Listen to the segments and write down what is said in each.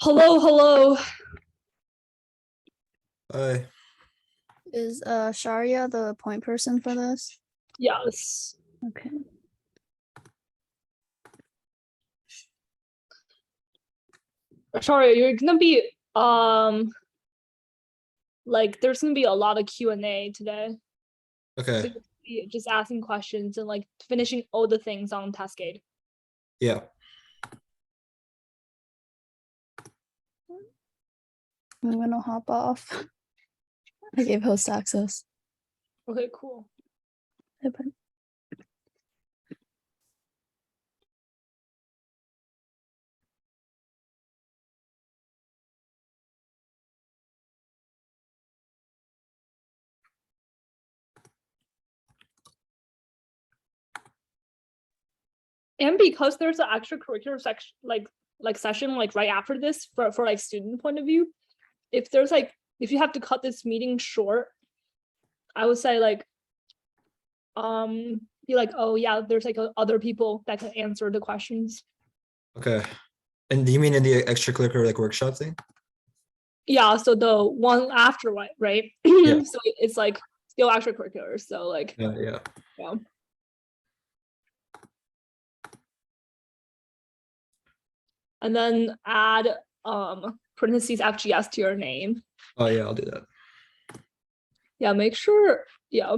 Hello, hello. Hi. Is Sharia the point person for this? Yes. Okay. Sorry, you're gonna be like there's gonna be a lot of Q&A today. Okay. So just asking questions and like finishing all the things on Cascade. Yeah. I'm gonna hop off. I gave host access. Okay, cool. Hey, bud. And because there's an extracurricular section like session like right after this for like student point of view, if you have to cut this meeting short, I would say like be like, oh yeah, there's like other people that can answer the questions. Okay. And do you mean in the extracurricular like workshop thing? Yeah, so the one after right? Yeah. So it's like still extracurricular. So like Yeah. yeah. And then add parentheses FGS to your name. Oh yeah, I'll do that. Yeah, make sure, yeah.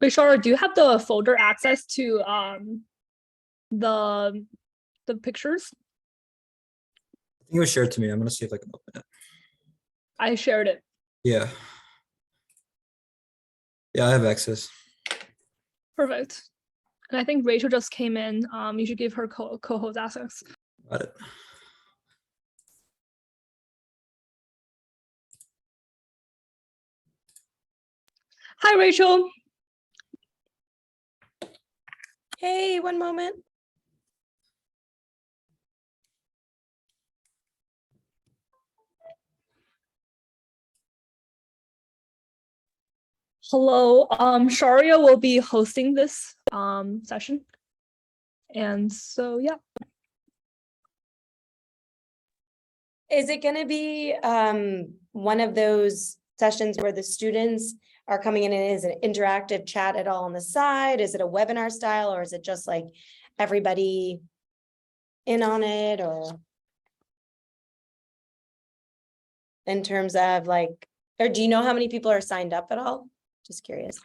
Wait, Shara, do you have the folder access to the pictures? I think it was shared to me. I'm gonna see if I can open it. I shared it. Yeah. Yeah, I have access. Perfect. And I think Rachel just came in. You should give her co-host access. Got it. Hi, Rachel. Hey, one moment. Hello. Sharia will be hosting this session. And so yeah. Is it going to be one of those sessions where the students are coming in and is an interactive chat at all on the side? Is it a webinar style, or is it just like everybody in on it, or in terms of like, or do you know how many people are signed up at all? Just curious.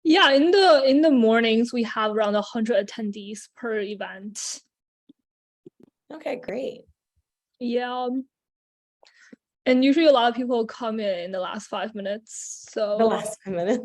Yeah, in the mornings we have around 100 attendees per event. Okay, great. Yeah. And usually a lot of people come in the last 5 minutes. So The last 5 minutes.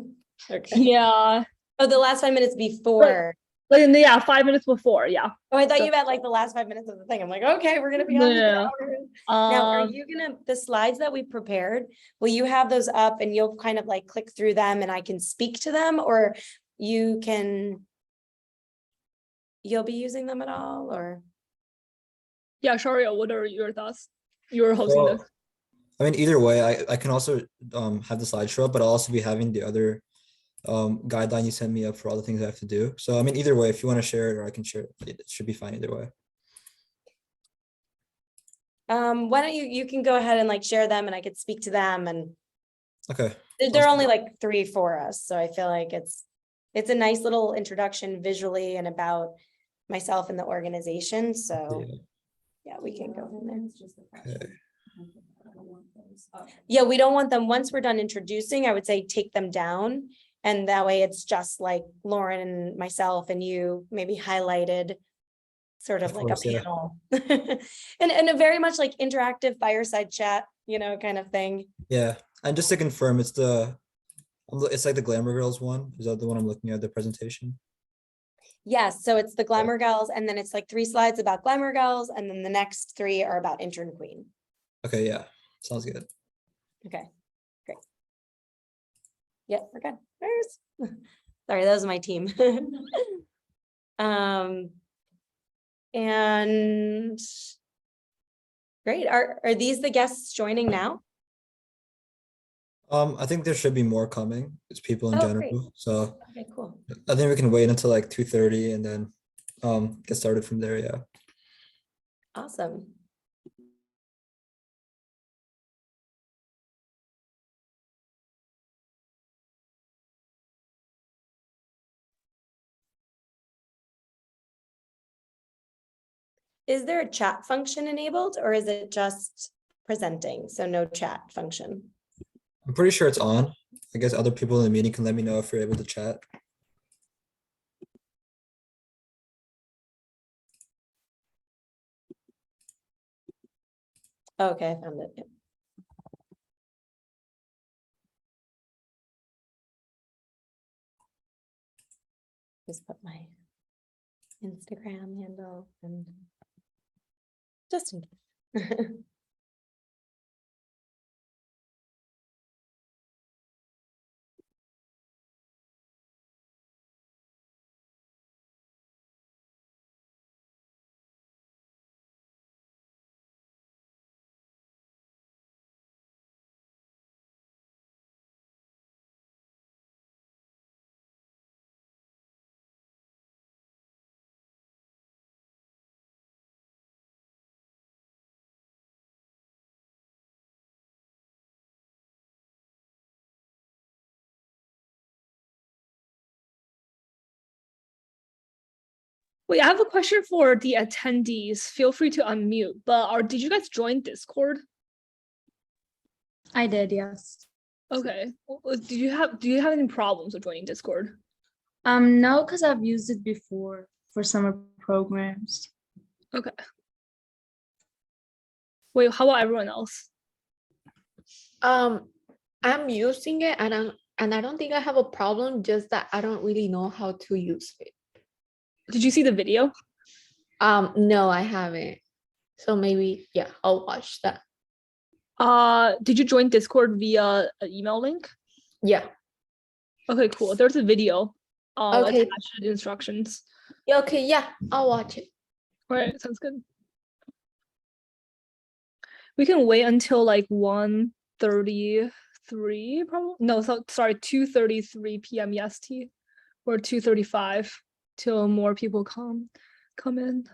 Okay. yeah. Oh, the last 5 minutes before. Like yeah, 5 minutes before, yeah. Oh, I thought So- you meant like the last 5 minutes of the thing. I'm like, okay, we're gonna be on Yeah. for hours. Now, are Um, you gonna, the slides that we prepared, will you have those up and you'll kind of like click through them and I can speak to them, or you'll be using them at all, or? yeah, Sharia, what are your thoughts? You're hosting So, this. I mean, either way, I can also have the slideshow up, but I'll also be having the other guideline you sent me up for all the things I have to do. So I mean, either way, if you want to share it or I can share it, it should be fine either way. Why don't you can go ahead and like share them and I could speak to them, and Okay. they're Sounds only like 3 for us. So I feel like it's a nice little introduction visually and about myself and the organization. So Yeah. yeah, we can go from there. Okay. Yeah, we don't want them, once we're done introducing, I would say take them down. And that way it's just like Lauren and myself and you maybe highlighted sort of Of like course, a yeah. panel. And a very much like interactive fireside chat, kind of thing. Yeah. And just to confirm, it's like the Glamour Girls one. Is that the one I'm looking at, the presentation? Yes, so it's the Glamour Girls, and then it's like 3 slides about Glamour Girls, and then the next 3 are about Intern Queen. Okay, yeah. Sounds good. Okay, great. Yep, we're good. Sorry, that was my team. And great. Are these the guests joining now? I think there should be more coming. It's people in Oh, great. general. So Okay, cool. I think we can wait until like 2:30 and then get started from there. Yeah. Awesome. Is there a chat function enabled, or is it just presenting? So no chat function. I'm pretty sure it's on. I guess other people in the meeting can let me know if you're able to chat. Okay, I found it. Yep. Just put my Instagram handle and just in case. Wait, I have a question for the attendees. Feel free to unmute, but did you guys join Discord? I did, yes. Okay. Do you have any problems with joining Discord? No, because I've used it before for summer programs. Okay. Wait, how about everyone else? I'm using it and I don't think I have a problem, just that I don't really know how to use it. Did you see the video? No, I haven't. So maybe, yeah, I'll watch that. Did you join Discord via an email link? Yeah. Okay, cool. There's a video Okay. attached to the instructions. Yeah, okay, yeah, I'll watch it. All right, sounds good. We can wait until like 1:33 probably. No, so sorry, 2:33 p.m. EST or 2:35 till more people come in.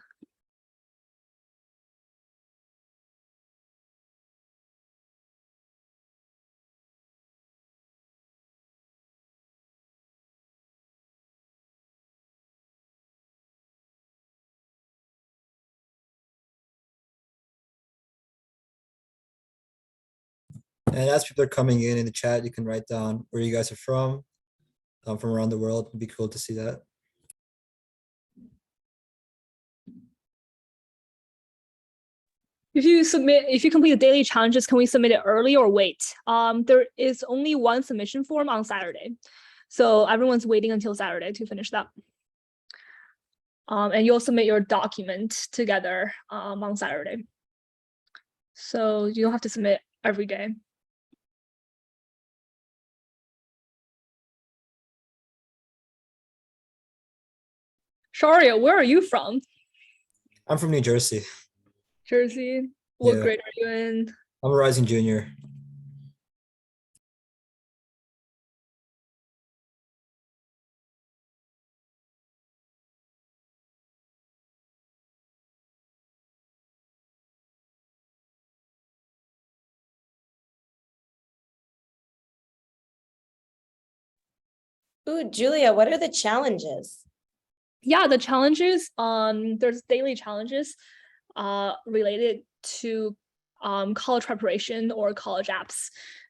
And as people are coming in the chat, you can write down where you guys are from around the world. It'd be cool to see that. If you complete the daily challenges, can we submit it early or wait? There is only one submission form on Saturday. So everyone's waiting until Saturday to finish that. And you'll submit your document together on Saturday. So you don't have to submit every day. Sharia, where are you from? I'm from New Jersey. Jersey. What Yeah. grade are you in? I'm a rising junior. Ooh, Julia, what are the challenges? Yeah, the challenges, there's daily challenges related to college preparation or college apps,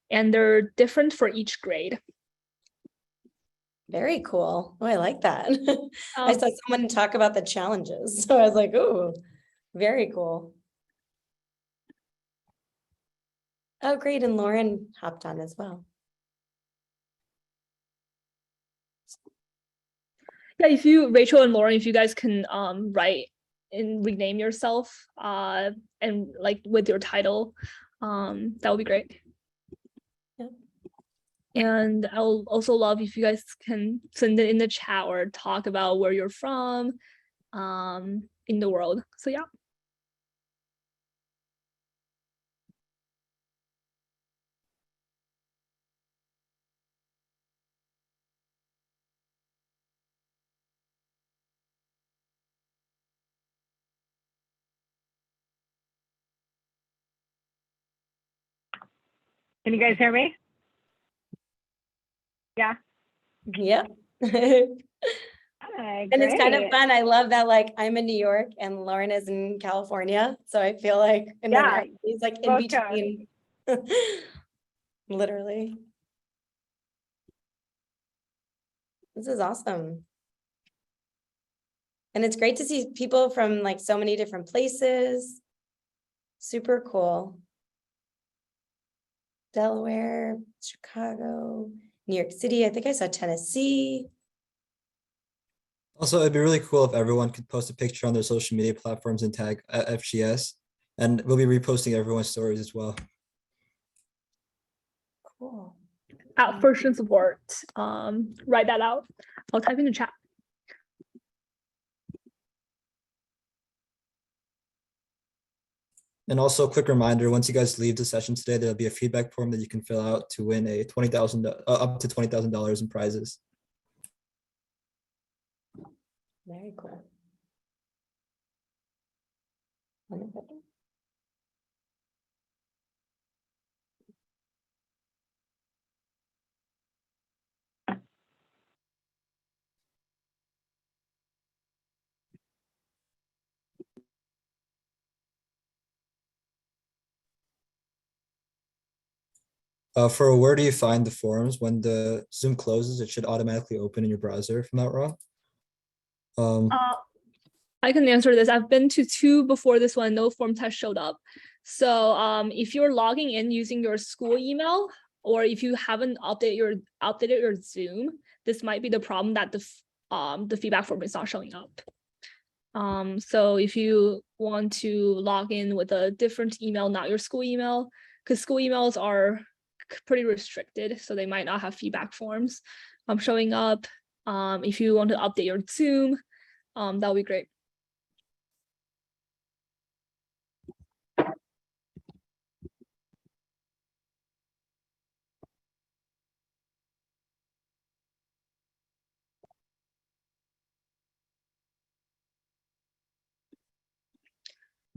and they're different for each grade. Very cool. Oh, I like that. I Um, saw someone talk about the challenges. So I was like, ooh, very cool. Oh, great. And Lauren hopped on as well. yeah, if you, Rachel and Lauren, if you guys can write and rename yourself and like with your title, that would be great. Yeah. And I'll also love if you guys can send it in the chat or talk about where you're from in the world. So yeah. Can you guys hear me? Yeah. Yep. Hi, And it's kind of great. fun. I love that, like, I'm in New York and Lauren is in California. So I feel like, and then Yeah, he's like in both coasts. between. Literally. This is awesome. And it's great to see people from like so many different places. Super cool. Delaware, Chicago, New York City. I think I saw Tennessee. Also, it'd be really cool if everyone could post a picture on their social media platforms and tag FGS, and we'll be reposting everyone's stories as well. Cool. At first and support, write that out. I'll type in the chat. And also, a quick reminder: once you guys leave the session today, there'll be a feedback form that you can fill out to win a up to $20,000 in prizes. Very cool. Wonderful. For where do you find the forms? When the Zoom closes, it should automatically open in your browser, if I'm not wrong. I can answer this. I've been to 2 before this one. No forms has showed up. So if you're logging in using your school email, or if you haven't updated your Zoom, this might be the problem that the feedback form is not showing up. So if you want to log in with a different email, not your school email, because school emails are pretty restricted, so they might not have feedback forms showing up. If you want to update your Zoom, that would be great.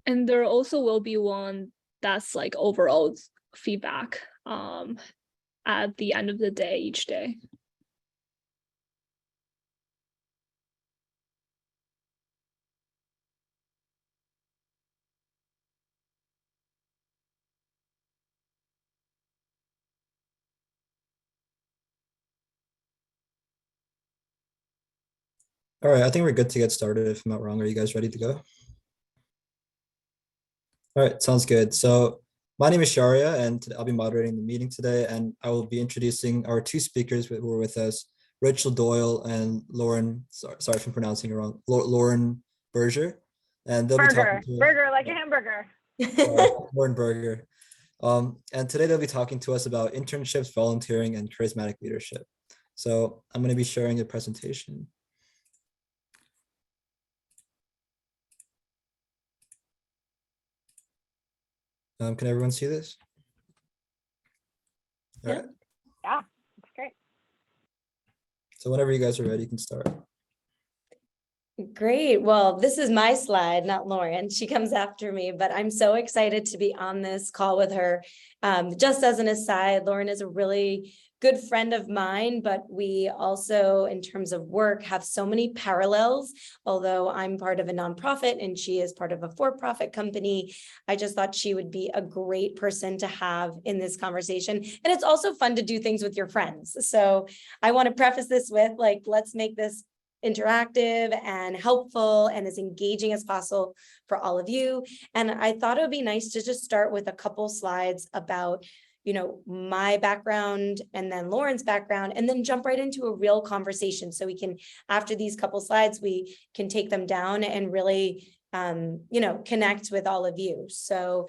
And there also will be one that's like overall feedback at the end of the day, each day. All right, I think we're good to get started. If I'm not wrong, are you guys ready to go? All right, sounds good. So my name is Sharia, and I'll be moderating the meeting today, and I will be introducing our 2 speakers who are with us, Rachel Doyle and Lauren, sorry if I'm pronouncing it wrong, Lauren Berger. And they'll be talking to Burger like a hamburger. Lauren Berger. And today they'll be talking to us about internships, volunteering, and charismatic leadership. So I'm going to be sharing a presentation. Can everyone see this? All right. Yeah, it's great. So whenever you guys are ready, you can start. Great. Well, this is my slide, not Lauren. She comes after me, but I'm so excited to be on this call with her. Just as an aside, Lauren is a really good friend of mine, but we also, in terms of work, have so many parallels. Although I'm part of a nonprofit and she is part of a for-profit company, I just thought she would be a great person to have in this conversation. And it's also fun to do things with your friends. So I want to preface this with, like, let's make this interactive and helpful and as engaging as possible for all of you. And I thought it would be nice to just start with a couple slides about, you know, my background and then Lauren's background, and then jump right into a real conversation. So we can, after these couple slides, we can take them down and really, you know, connect with all of you. So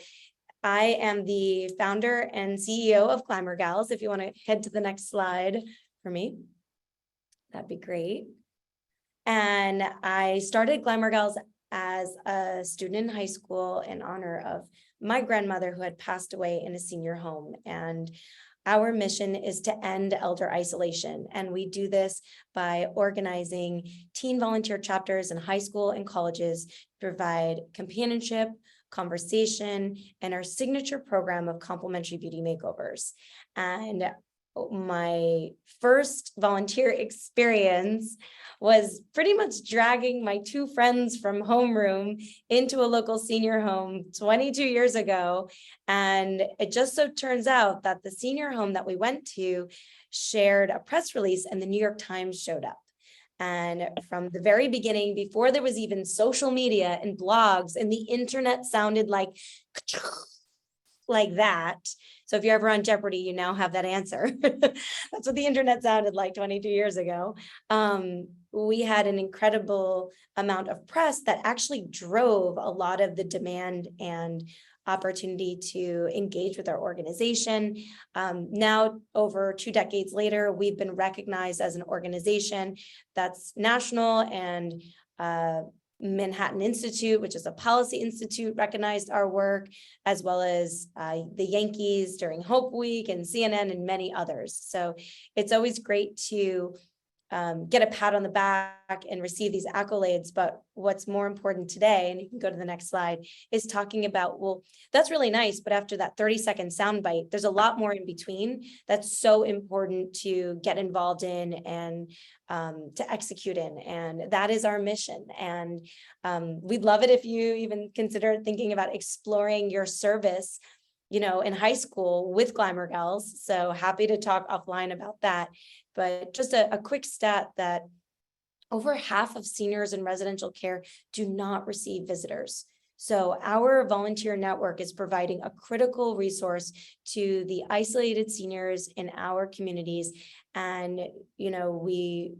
I am the founder and CEO of GlamourGals. If you want to head to the next slide for me, that'd be great. And I started GlamourGals as a student in high school in honor of my grandmother who had passed away in a senior home. And our mission is to end elder isolation. And we do this by organizing teen volunteer chapters in high school and colleges to provide companionship, conversation, and our signature program of complimentary beauty makeovers. And my first volunteer experience was pretty much dragging my two friends from homeroom into a local senior home 22 years ago. And it just so turns out that the senior home that we went to shared a press release and the New York Times showed up. And from the very beginning, before there was even social media and blogs and the internet sounded like that. So if you're ever on Jeopardy, you now have that answer. That's what the internet sounded like 22 years ago. We had an incredible amount of press that actually drove a lot of the demand and opportunity to engage with our organization. Now, over 2 decades later, we've been recognized as an organization that's national, and Manhattan Institute, which is a policy institute, recognized our work, as well as the Yankees during Hope Week and CNN and many others. So it's always great to get a pat on the back and receive these accolades. But what's more important today, and you can go to the next slide, is talking about, well, that's really nice, but after that 30-second soundbite, there's a lot more in between that's so important to get involved in and to execute in. And that is our mission. And we'd love it if you even consider thinking about exploring your service, you know, in high school with GlamourGals. So happy to talk offline about that. But just a quick stat that over half of seniors in residential care do not receive visitors. So our volunteer network is providing a critical resource to the isolated seniors in our communities. And, you know, we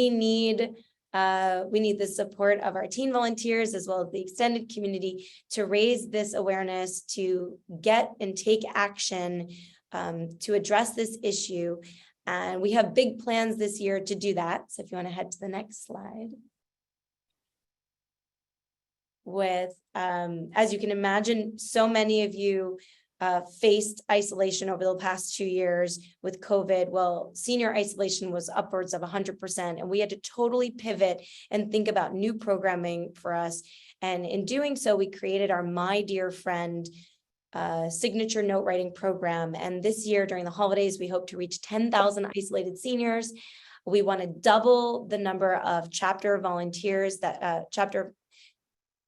need the support of our teen volunteers as well as the extended community to raise this awareness, to get and take action to address this issue. And we have big plans this year to do that. So if you want to head to the next slide. With, as you can imagine, so many of you faced isolation over the past 2 years with COVID. Well, senior isolation was upwards of 100%, and we had to totally pivot and think about new programming for us. And in doing so, we created our My Dear Friend signature note writing program. And this year during the holidays, we hope to reach 10,000 isolated seniors. We want to double the number of chapter volunteers that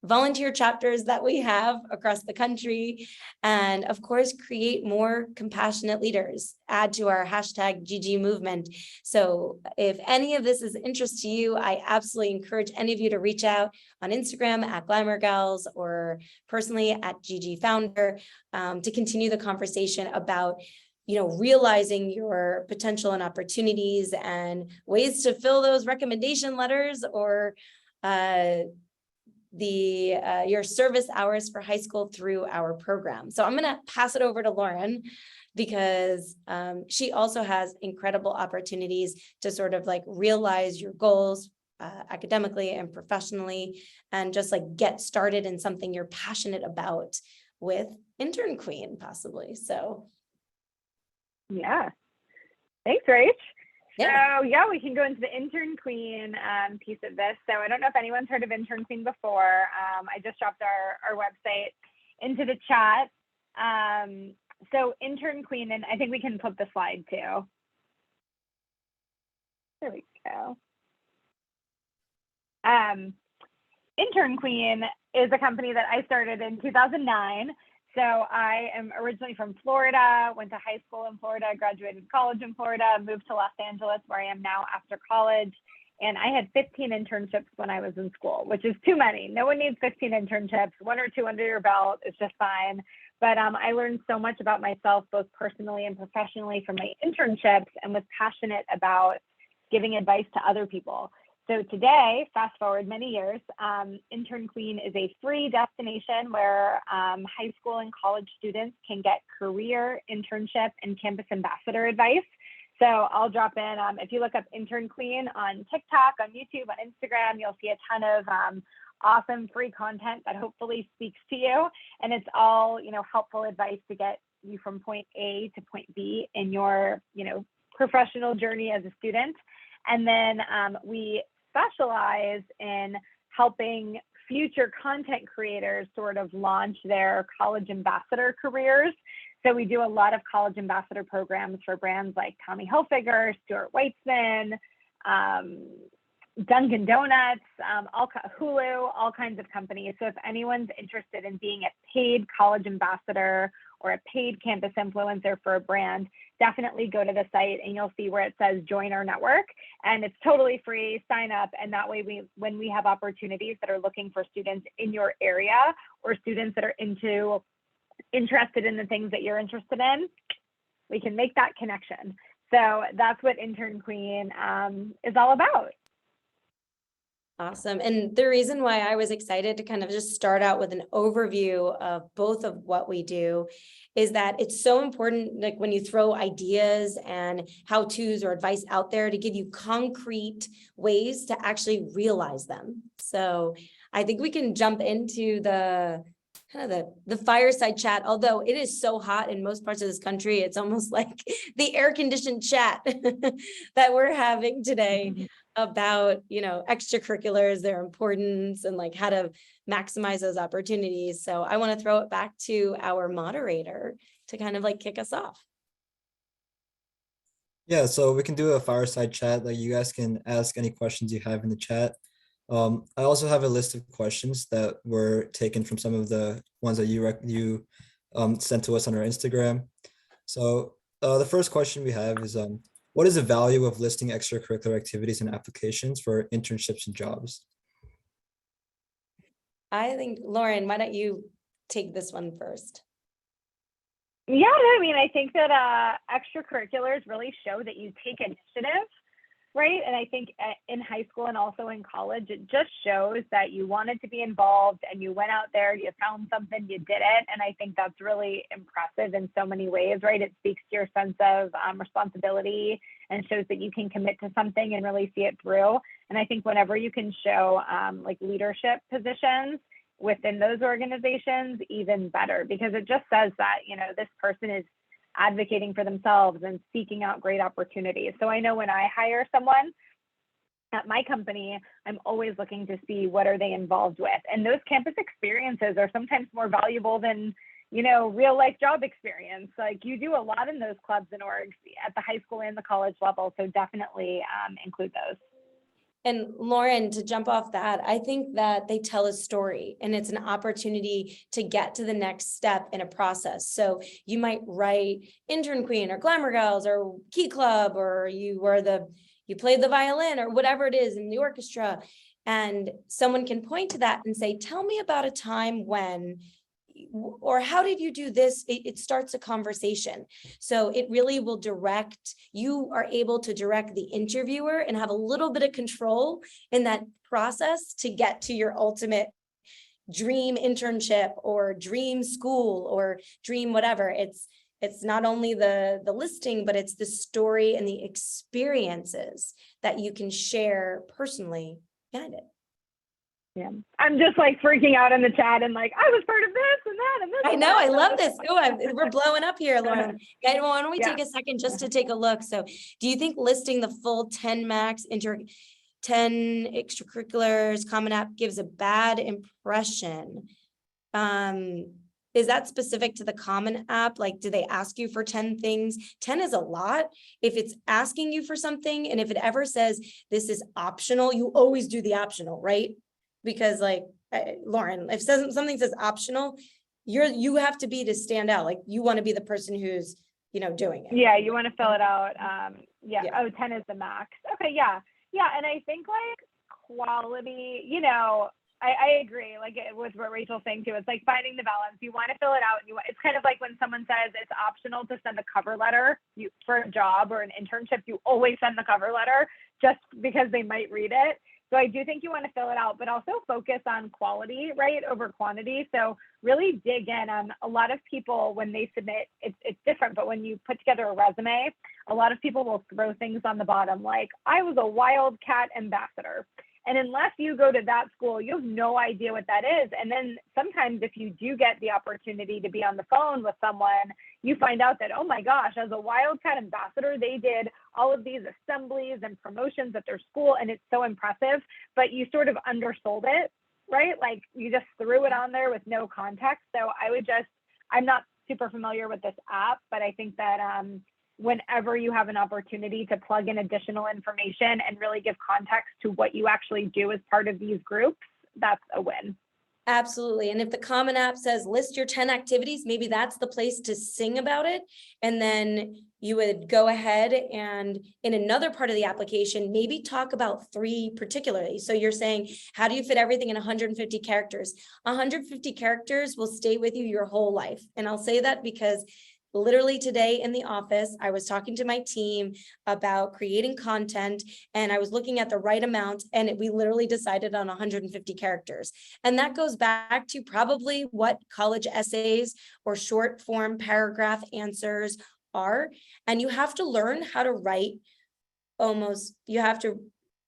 volunteer chapters that we have across the country, and of course, create more compassionate leaders, add to our hashtag GG movement. So if any of this is interest to you, I absolutely encourage any of you to reach out on Instagram at GlamourGals or personally at GG Founder to continue the conversation about, you know, realizing your potential and opportunities and ways to fill those recommendation letters or your service hours for high school through our program. So I'm going to pass it over to Lauren because she also has incredible opportunities to sort of like realize your goals academically and professionally, and just like get started in something you're passionate about with Intern Queen, possibly. So. Yeah. Thanks, Rach. Yeah. So yeah, we can go into the Intern Queen piece of this. So I don't know if anyone's heard of Intern Queen before. I just dropped our website into the chat. So Intern Queen, and I think we can flip the slide too. There we go. Intern Queen is a company that I started in 2009. So I am originally from Florida, went to high school in Florida, graduated college in Florida, moved to Los Angeles where I am now after college. And I had 15 internships when I was in school, which is too many. No one needs 15 internships. 1 or 2 under your belt is just fine. But I learned so much about myself, both personally and professionally from my internships, and was passionate about giving advice to other people. So today, fast forward many years, Intern Queen is a free destination where high school and college students can get career, internship, and campus ambassador advice. So I'll drop in, if you look up Intern Queen on TikTok, on YouTube, on Instagram, you'll see a ton of awesome free content that hopefully speaks to you. And it's all, helpful advice to get you from point A to point B in your, professional journey as a student. And then we specialize in helping future content creators sort of launch their college ambassador careers. So we do a lot of college ambassador programs for brands like Tommy Hilfiger, Stuart Weitzman, Dunkin' Donuts, Hulu, all kinds of companies. So if anyone's interested in being a paid college ambassador or a paid campus influencer for a brand, definitely go to the site and you'll see where it says join our network, and it's totally free. Sign up, and that way when we have opportunities that are looking for students in your area or students that are interested in the things that you're interested in, we can make that connection. So that's what Intern Queen is all about. Awesome. And the reason why I was excited to kind of just start out with an overview of both of what we do is that it's so important, like when you throw ideas and how-tos or advice out there, to give you concrete ways to actually realize them. So I think we can jump into the fireside chat, although it is so hot in most parts of this country, it's almost like the air-conditioned chat that we're having today about, extracurriculars, their importance, and like how to maximize those opportunities. So I want to throw it back to our moderator to kind of like kick us off. Yeah, so we can do a fireside chat. Like, you guys can ask any questions you have in the chat. I also have a list of questions that were taken from some of the ones that you sent to us on our Instagram. So the first question we have is, what is the value of listing extracurricular activities and applications for internships and jobs? I think, Lauren, why don't you take this one first? Yeah, I think that extracurriculars really show that you take initiative, right? And I think in high school and also in college, it just shows that you wanted to be involved and you went out there, you found something, you did it. And I think that's really impressive in so many ways, right? It speaks to your sense of responsibility and shows that you can commit to something and really see it through. And I think whenever you can show like leadership positions within those organizations, even better, because it just says that, this person is advocating for themselves and seeking out great opportunities. So I know when I hire someone at my company, I'm always looking to see what are they involved with. And those campus experiences are sometimes more valuable than, real life job experience. Like, you do a lot in those clubs and orgs at the high school and the college level. So definitely include those. And Lauren, to jump off that, I think that they tell a story and it's an opportunity to get to the next step in a process. So you might write Intern Queen or Glamour Girls or Key Club, or you played the violin or whatever it is in the orchestra. And someone can point to that and say, tell me about a time when, or how did you do this? It starts a conversation. So it really will you are able to direct the interviewer and have a little bit of control in that process to get to your ultimate dream internship or dream school or dream whatever. It's not only the listing, but it's the story and the experiences that you can share personally behind it. Yeah, I'm just like freaking out in the chat and like, I was part of this and that and this. I know, I love this. Oh, we're blowing up here, Lauren. Why don't we take a second just to take a look? So do you think listing the full 10 max 10 extracurriculars Common App gives a bad impression? is that specific to the Common App? Like, do they ask you for 10 things? 10 is a lot. If it's asking you for something, and if it ever says this is optional, you always do the optional, right? Because like, Lauren, if something says optional, you have to be to stand out. Like, you want to be the person who's, doing it. Yeah, you want to fill it out. Yeah. Yeah. 10 is the max. Okay, yeah. Yeah, and I think like quality, I agree, like with what Rachel's saying too. It's like finding the balance. You want to fill it out. It's kind of like when someone says it's optional to send a cover letter for a job or an internship, you always send the cover letter just because they might read it. So I do think you want to fill it out, but also focus on quality, right, over quantity. So really dig in on a lot of people when they submit, it's different, but when you put together a resume, a lot of people will throw things on the bottom like, I was a Wildcat ambassador. And unless you go to that school, you have no idea what that is. And then sometimes if you do get the opportunity to be on the phone with someone, you find out that, oh my gosh, as a Wildcat ambassador, they did all of these assemblies and promotions at their school, and it's so impressive, but you sort of undersold it, right? Like you just threw it on there with no context. So I'm not super familiar with this app, but I think that whenever you have an opportunity to plug in additional information and really give context to what you actually do as part of these groups, that's a win. Absolutely. And if the Common App says list your 10 activities, maybe that's the place to sing about it. And then you would go ahead and in another part of the application, maybe talk about 3 particularly. So you're saying, how do you fit everything in 150 characters? 150 characters will stay with you your whole life. And I'll say that because literally today in the office, I was talking to my team about creating content, and I was looking at the right amount, and we literally decided on 150 characters. And that goes back to probably what college essays or short form paragraph answers are. And you have to learn how to write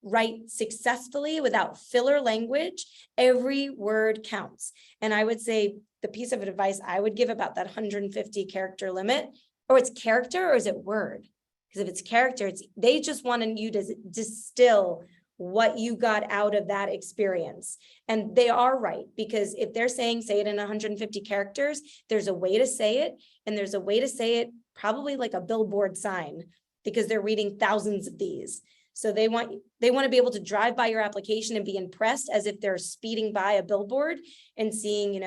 write successfully without filler language. Every word counts. And I would say the piece of advice I would give about that 150 character limit, or it's character or is it word? Because if it's character, they just wanted you to distill what you got out of that experience. And they are right, because if they're saying, say it in 150 characters, there's a way to say it. And there's a way to say it probably like a billboard sign, because they're reading thousands of these. So they want to be able to drive by your application and be impressed as if they're speeding by a billboard and seeing,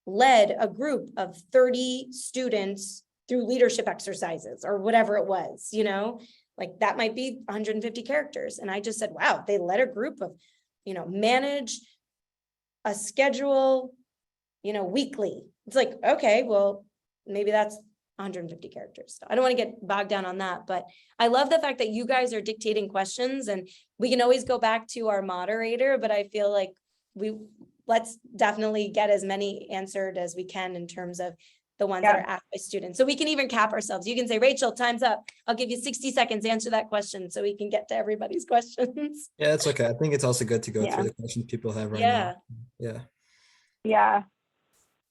led a group of 30 students through leadership exercises or whatever it was, like that might be 150 characters. And I just said, wow, they led a group of, manage a schedule, weekly. It's like, okay, well, maybe that's 150 characters. So I don't want to get bogged down on that, but I love the fact that you guys are dictating questions, and we can always go back to our moderator, but I feel like let's definitely get as many answered as we can in terms of the ones that are asked by students. So we can even cap ourselves. You can say, Rachel, time's up. I'll give you 60 seconds, answer that question so we can get to everybody's questions. Yeah, it's okay. I think it's also good to go through the questions people have right now. Yeah. Yeah.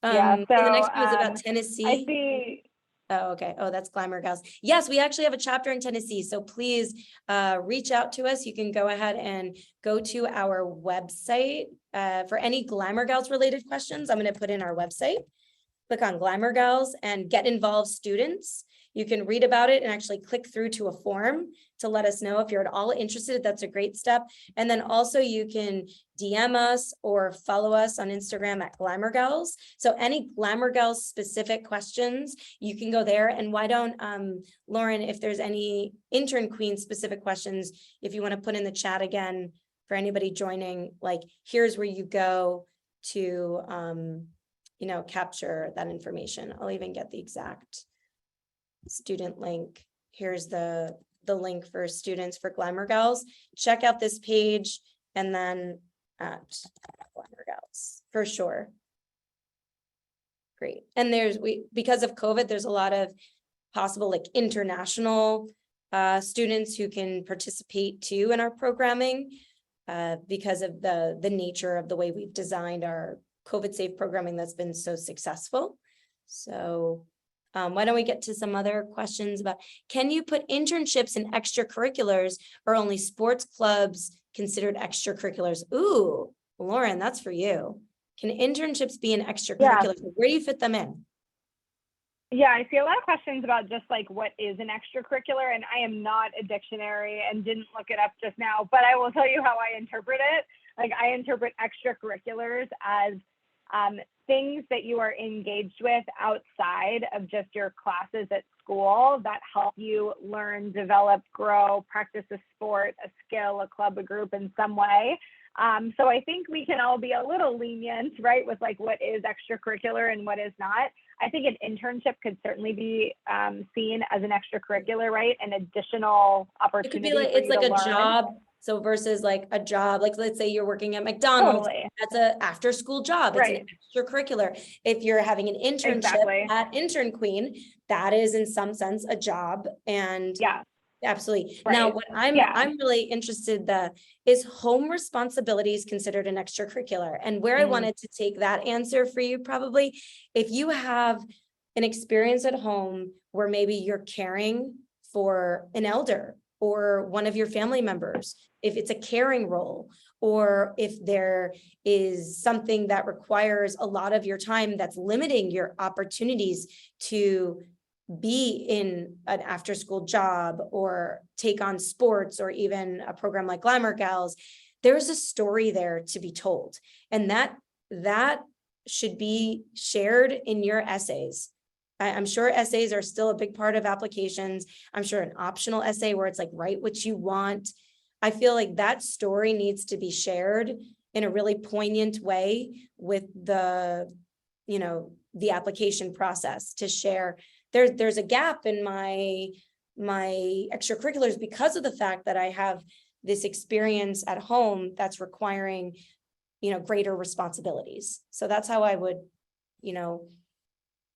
So the next one is about Tennessee. I see. Oh, okay. Oh, that's Glamour Gals. Yes, we actually have a chapter in Tennessee. So please reach out to us. You can go ahead and go to our website for any Glamour Gals related questions. I'm going to put in our website. Click on Glamour Gals and get involved students. You can read about it and actually click through to a form to let us know if you're at all interested. That's a great step. And then also you can DM us or follow us on Instagram at Glamour Girls. So any Glamour Girls specific questions, you can go there. And why don't, Lauren, if there's any Intern Queen specific questions, if you want to put in the chat again for anybody joining, like here's where you go to, capture that information. I'll even get the exact student link. Here's the link for students for Glamour Girls. Check out this page and then at Glamour Girls for sure. Great. And because of COVID, there's a lot of possible like international students who can participate too in our programming because of the nature of the way we've designed our COVID safe programming that's been so successful. So why don't we get to some other questions about, can you put internships in extracurriculars or only sports clubs considered extracurriculars? Ooh, Lauren, that's for you. Can internships be an extracurricular? Where do you fit them in? Yeah, I see a lot of questions about just like what is an extracurricular, and I am not a dictionary and didn't look it up just now, but I will tell you how I interpret it. Like I interpret extracurriculars as things that you are engaged with outside of just your classes at school that help you learn, develop, grow, practice a sport, a skill, a club, a group in some way. So I think we can all be a little lenient, right, with like what is extracurricular and what is not. I think an internship could certainly be seen as an extracurricular, right? An additional It opportunity. could be like, for it's you like to a learn. job. So versus like a job, like let's say you're working at McDonald's, Totally. that's a after school job. It's Right. an extracurricular. If you're having an internship Exactly. at Intern Queen, that is in some sense a job. And Yeah. absolutely. Now, Right. what I'm Yeah. I'm really interested is home responsibilities considered an extracurricular? And where I wanted to take that answer for you, probably, if you have an experience at home where maybe you're caring for an elder or one of your family members, if it's a caring role, or if there is something that requires a lot of your time that's limiting your opportunities to be in an after school job or take on sports or even a program like Glamour Gals, there's a story there to be told. And that should be shared in your essays. I'm sure essays are still a big part of applications. I'm sure an optional essay where it's like, write what you want. I feel like that story needs to be shared in a really poignant way with the application process to share. There's a gap in my extracurriculars because of the fact that I have this experience at home that's requiring, greater responsibilities. So that's how I would,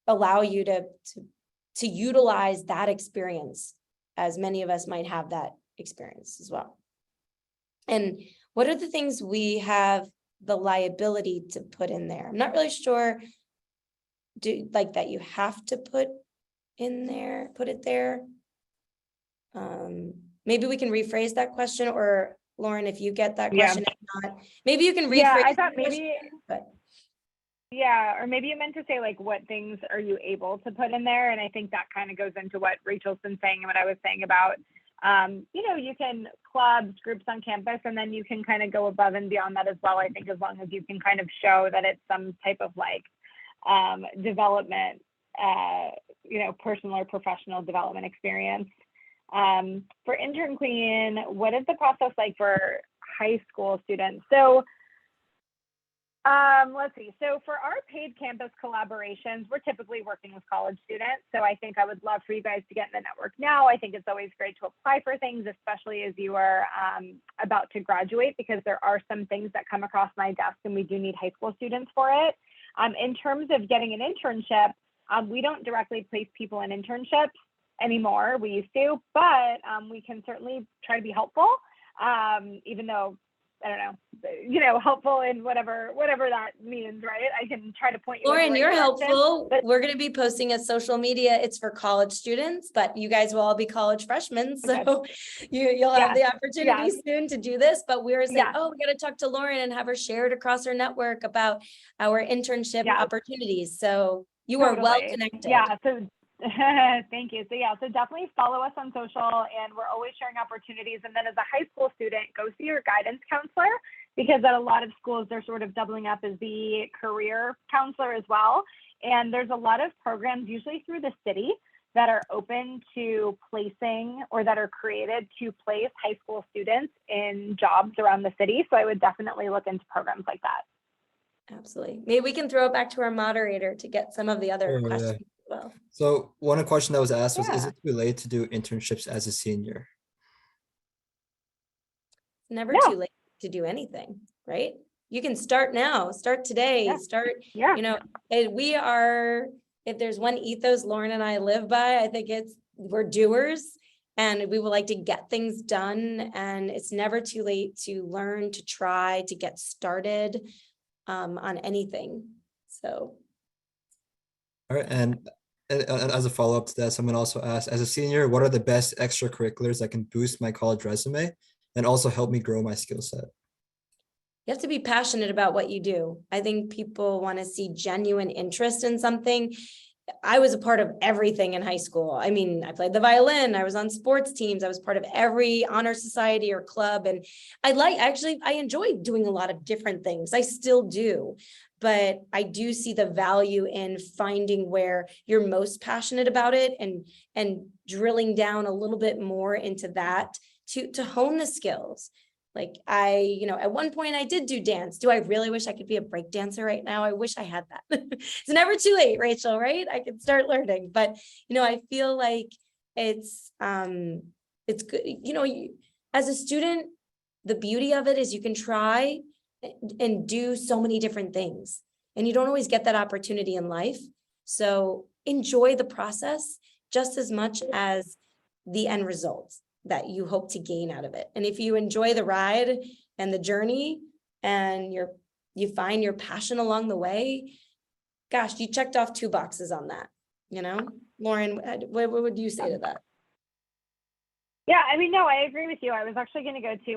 allow you to utilize that experience, as many of us might have that experience as well. And what are the things we have the liability to put in there? I'm not really sure. That you have to put it there. Maybe we can rephrase that question, or Lauren, if you get that question, if not, maybe you can rephrase. Yeah, I thought maybe. But yeah, or maybe you meant to say like, what things are you able to put in there? And I think that kind of goes into what Rachel's been saying and what I was saying about, you can clubs, groups on campus, and then you can kind of go above and beyond that as well. I think as long as you can kind of show that it's some type of like development, personal or professional development experience. For Intern Queen, what is the process like for high school students? So let's see. So for our paid campus collaborations, we're typically working with college students. So I think I would love for you guys to get in the network now. I think it's always great to apply for things, especially as you are about to graduate, because there are some things that come across my desk and we do need high school students for it. In terms of getting an internship, we don't directly place people in internships anymore. We used to, but we can certainly try to be helpful, even though, I don't know, helpful in whatever that means, right? I can try to point you. Lauren, you're helpful. We're going to be posting a social media. It's for college students, but you guys will all be college freshmen. So you'll have the opportunity soon to do this, but we were saying, we got to talk to Lauren and have her share it across our network about our internship opportunities. So you are well connected. Yeah. So thank you. So definitely follow us on social, and we're always sharing opportunities. And then as a high school student, go see your guidance counselor, because at a lot of schools, they're sort of doubling up as the career counselor as well. And there's a lot of programs, usually through the city, that are open to placing, or that are created to place high school students in jobs around the city. So I would definitely look into programs like that. Absolutely. Maybe we can throw it back to our moderator to get some of the other questions as well. So one question that was asked was, is it too late to do internships as a senior? It's never too late to do anything, right? You can start now, start today, if there's one ethos Lauren and I live by, I think we're doers, and we would like to get things done, and it's never too late to learn, to try, to get started on anything. So. All right, and as a follow-up to that, someone also asked, as a senior, what are the best extracurriculars that can boost my college resume and also help me grow my skill set? you have to be passionate about what you do. I think people want to see genuine interest in something. I was a part of everything in high school. I mean, I played the violin, I was on sports teams, I was part of every honor society or club. And I enjoyed doing a lot of different things. I still do. But I do see the value in finding where you're most passionate about it and drilling down a little bit more into that to hone the skills. Like at one point I did do dance. Do I really wish I could be a break dancer right now? I wish I had that. It's never too late, Rachel, right? I could start learning, but I feel like it's good. As a student, the beauty of it is you can try and do so many different things, and you don't always get that opportunity in life. So enjoy the process just as much as the end results that you hope to gain out of it. And if you enjoy the ride and the journey and you find your passion along the way, gosh, you checked off 2 boxes on that. Lauren, what would you say to that? Yeah, I mean, no, I agree with you. I was actually going to go to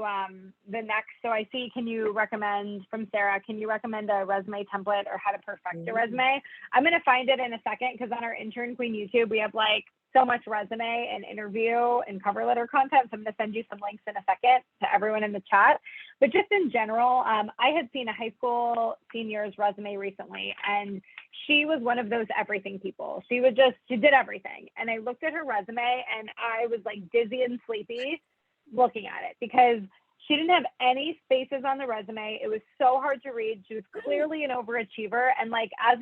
the next. So I see, can you recommend from Sarah, can you recommend a resume template or how to perfect a resume? I'm going to find it in a second, because on our Intern Queen YouTube, we have like so much resume and interview and cover letter content. So I'm going to send you some links in a second to everyone in the chat. But just in general, I had seen a high school senior's resume recently, and she was one of those everything people. She did everything. And I looked at her resume and I was like dizzy and sleepy looking at it, because she didn't have any spaces on the resume. It was so hard to read. She was clearly an overachiever. And like, I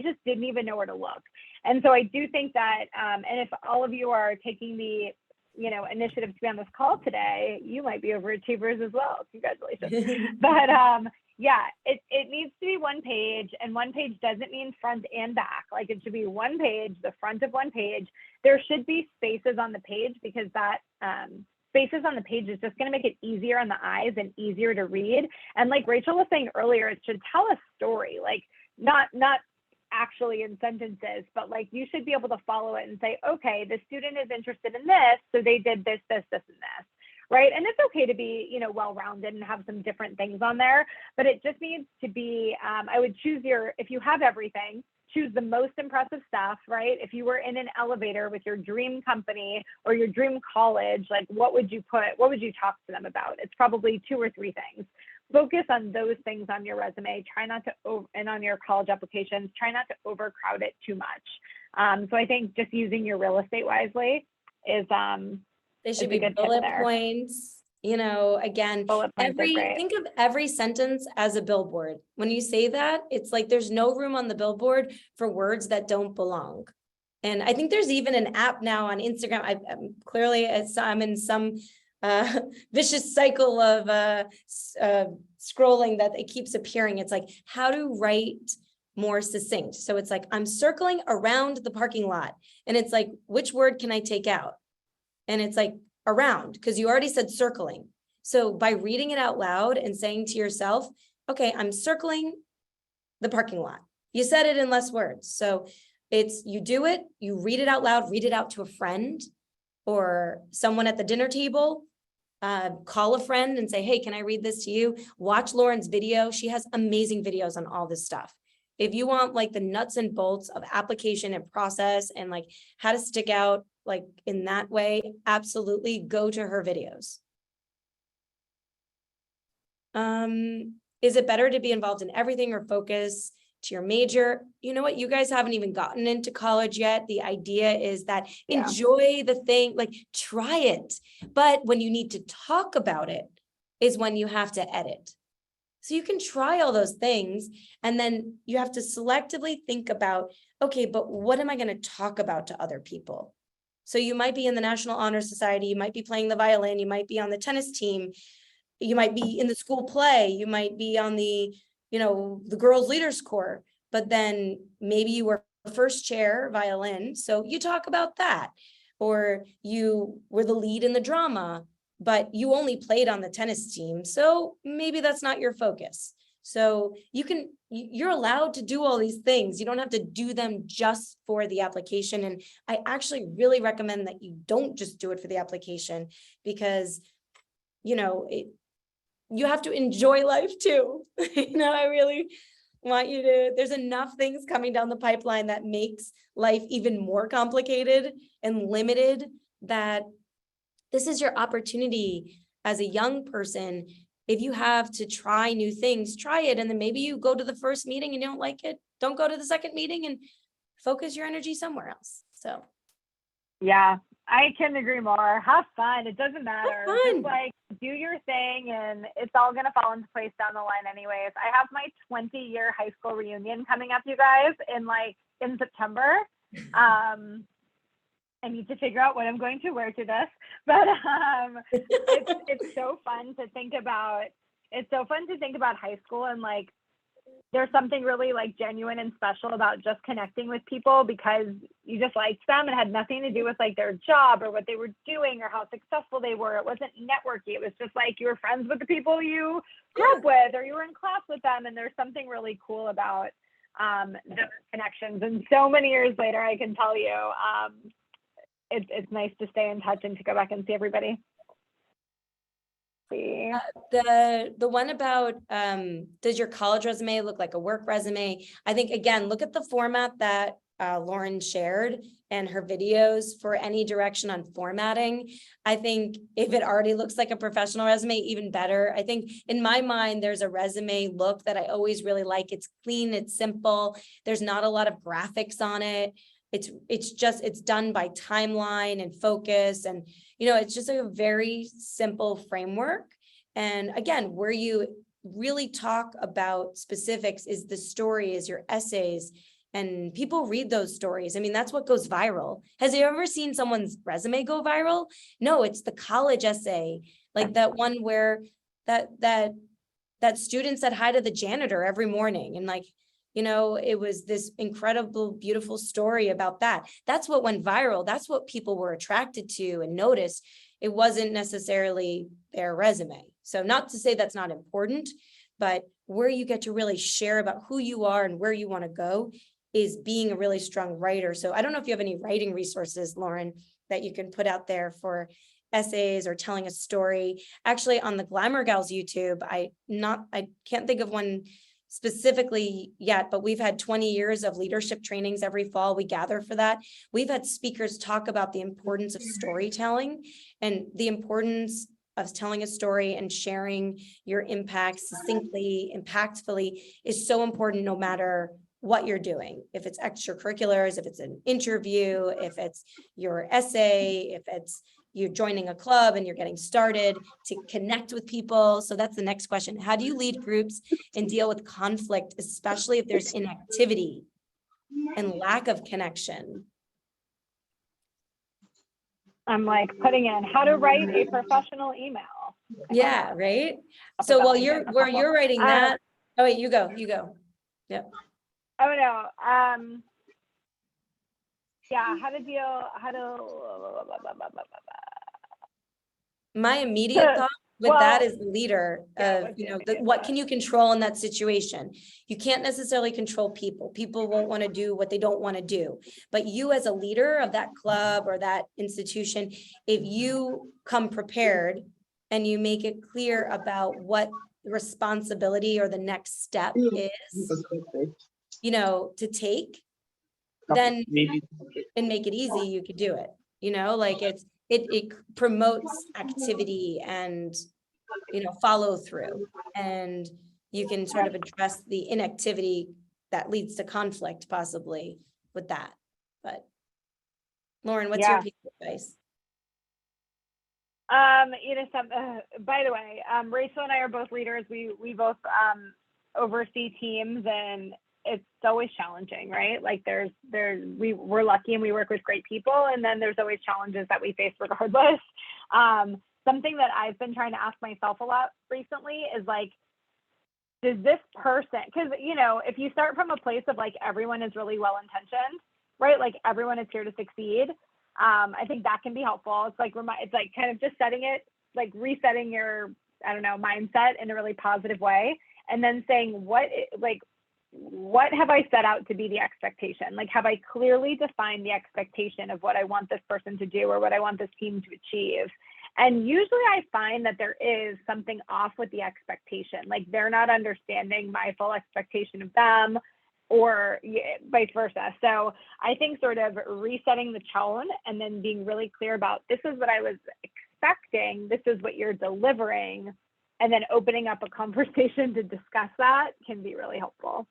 just didn't even know where to look. And so I do think that, and if all of you are taking the, initiative to be on this call today, you might be overachievers as well. Congratulations. But yeah, it needs to be one page, and one page doesn't mean front and back. Like, it should be one page, the front of one page. There should be spaces on the page, because that spaces on the page is just going to make it easier on the eyes and easier to read. And like Rachel was saying earlier, it should tell a story, like not actually in sentences, but like you should be able to follow it and say, okay, the student is interested in this, so they did this, this, this, and this, right? And it's okay to be, well-rounded and have some different things on there, but it just needs to be, I would choose if you have everything, choose the most impressive stuff, right? If you were in an elevator with your dream company or your dream college, like what would you talk to them about? It's probably 2 or 3 things. Focus on those things on your resume. Try not to, and on your college applications, try not to overcrowd it too much. So I think just using your real estate wisely is They should be bullet points. Again, think of every sentence as a billboard. When you say that, it's like there's no room on the billboard for words that don't belong. And I think there's even an app now on Instagram. I'm in some vicious cycle of scrolling that it keeps appearing. It's like how to write more succinct. So it's like, I'm circling around the parking lot, and it's like, which word can I take out? And it's like around, because you already said circling. So by reading it out loud and saying to yourself, okay, I'm circling the parking lot. You said it in less words. So you do it, you read it out loud, read it out to a friend or someone at the dinner table. Call a friend and say, hey, can I read this to you? Watch Lauren's video. She has amazing videos on all this stuff. If you want like the nuts and bolts of application and process and like how to stick out like in that way, absolutely go to her videos. Is it better to be involved in everything or focus to your major? You know what? You guys haven't even gotten into college yet. The idea is that enjoy the thing, like try it. But when you need to talk about it is when you have to edit. So you can try all those things, and then you have to selectively think about, okay, but what am I going to talk about to other people? So you might be in the National Honor Society, you might be playing the violin, you might be on the tennis team, you might be in the school play, you might be on the Girls Leaders Corps, but then maybe you were first chair violin, so you talk about that. Or you were the lead in the drama, but you only played on the tennis team, so maybe that's not your focus. So you're allowed to do all these things. You don't have to do them just for the application. And I actually really recommend that you don't just do it for the application, because, you have to enjoy life too. I really want you to, there's enough things coming down the pipeline that makes life even more complicated and limited, that this is your opportunity as a young person. If you have to try new things, try it. And then maybe you go to the first meeting and you don't like it. Don't go to the second meeting and focus your energy somewhere else. So. Yeah, I couldn't agree more. Have fun. It doesn't matter. Have fun. Just like do your thing, and it's all going to fall into place down the line anyways. I have my 20-year high school reunion coming up, you guys, in September. I need to figure out what I'm going to wear to this, but it's so fun to think about. It's so fun to think about high school, and like there's something really like genuine and special about just connecting with people because you just liked them. It had nothing to do with like their job or what they were doing or how successful they were. It wasn't networky. It was just like you were friends with the people you grew up with, or you were in class with them. And there's something really cool about those connections. And so many years later, I can tell you, it's nice to stay in touch and to go back and see everybody. The one about does your college resume look like a work resume? I think, again, look at the format that Lauren shared and her videos for any direction on formatting. I think if it already looks like a professional resume, even better. I think in my mind, there's a resume look that I always really like. It's clean, it's simple. There's not a lot of graphics on it. It's done by timeline and focus, and it's just a very simple framework. And again, where you really talk about specifics is the story, is your essays, and people read those stories. I mean, that's what goes viral. Has you ever seen someone's resume go viral? No, it's the college essay, like that one where that student said hi to the janitor every morning, and like, it was this incredible, beautiful story about that. That's what went viral. That's what people were attracted to and noticed. It wasn't necessarily their resume. So not to say that's not important, but where you get to really share about who you are and where you want to go is being a really strong writer. So I don't know if you have any writing resources, Lauren, that you can put out there for essays or telling a story. Actually, on the GlamourGals YouTube, I can't think of one specifically yet, but we've had 20 years of leadership trainings every fall. We gather for that. We've had speakers talk about the importance of storytelling and the importance of telling a story and sharing your impact succinctly, impactfully is so important no matter what you're doing. If it's extracurriculars, if it's an interview, if it's your essay, if it's you're joining a club and you're getting started to connect with people. So that's the next question. How do you lead groups and deal with conflict, especially if there's inactivity and lack of connection? I'm like putting in how to write a professional email. Yeah, right. So while you're writing that, oh wait, you go. Yep. Oh no. Yeah, my immediate thought with that is the leader of, what can you control in that situation? You can't necessarily control people. People won't want to do what they don't want to do. But you as a leader of that club or that institution, if you come prepared and you make it clear about what the responsibility or the next step is, to take, then and make it easy, you could do it. Like it promotes activity and follow through, and you can sort of address the inactivity that leads to conflict possibly with that. But Lauren, what's your piece of advice? By the way, Rachel and I are both leaders. We both oversee teams, and it's always challenging, right? Like we're lucky and we work with great people, and then there's always challenges that we face regardless. Something that I've been trying to ask myself a lot recently is like, does this person, because if you start from a place of like everyone is really well intentioned, right? Like everyone is here to succeed. I think that can be helpful. It's like kind of just resetting your mindset in a really positive way, and then saying what have I set out to be the expectation? Like, have I clearly defined the expectation of what I want this person to do or what I want this team to achieve? And usually I find that there is something off with the expectation. Like they're not understanding my full expectation of them, or vice versa. So I think sort of resetting the tone and then being really clear about, this is what I was expecting, this is what you're delivering, and then opening up a conversation to discuss that can be really helpful.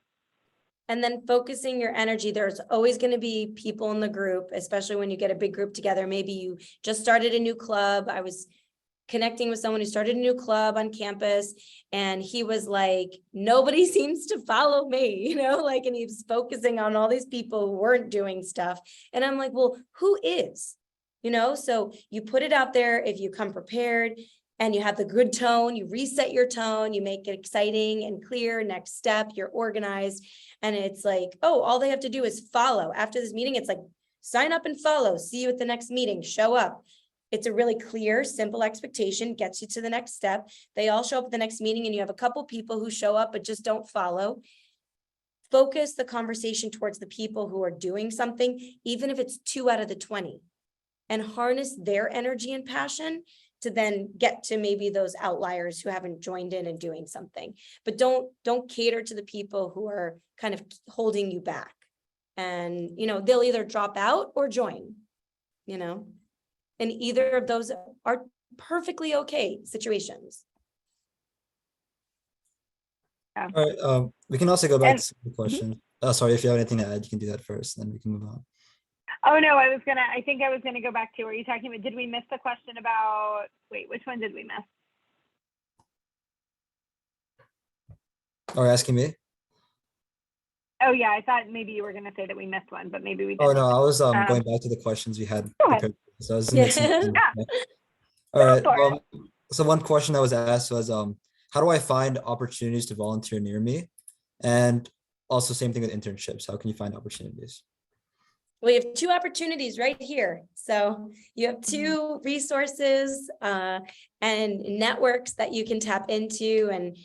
And then focusing your energy. There's always going to be people in the group, especially when you get a big group together. Maybe you just started a new club. I was connecting with someone who started a new club on campus, and he was like, nobody seems to follow me, you know, like, and he was focusing on all these people who weren't doing stuff. And I'm like, well, who is, you know? So you put it out there. If you come prepared and you have the good tone, you reset your tone, you make it exciting and clear, next step, you're organized. And it's like, oh, all they have to do is follow. After this meeting, it's like, sign up and follow. See you at the next meeting, show up. It's a really clear, simple expectation, gets you to the next step. They all show up at the next meeting, and you have a couple people who show up but just don't follow. Focus the conversation towards the people who are doing something, even if it's 2 out of the 20, and harness their energy and passion to then get to maybe those outliers who haven't joined in and doing something. But don't cater to the people who are kind of holding you back. And, you know, they'll either drop out or join, you know. And either of those are perfectly okay situations. Yeah. All right, we can also go back And- to some of the questions. Sorry, if you have anything to add, you can do that first, then we can move on. Oh no, I think I was gonna go back to, were you talking about, did we miss the question about, wait, which one did we miss? Are you asking me? Oh yeah, I thought maybe you were gonna say that we missed one, but maybe we Oh didn't. no, I was going back to the questions we had Go ahead. prepared. So I was Yeah. mixing them up. Yeah. All right. for it. So one question that was asked was, how do I find opportunities to volunteer near me? And also same thing with internships. How can you find opportunities? We have 2 opportunities right here. So you have 2 resources and networks that you can tap into. And,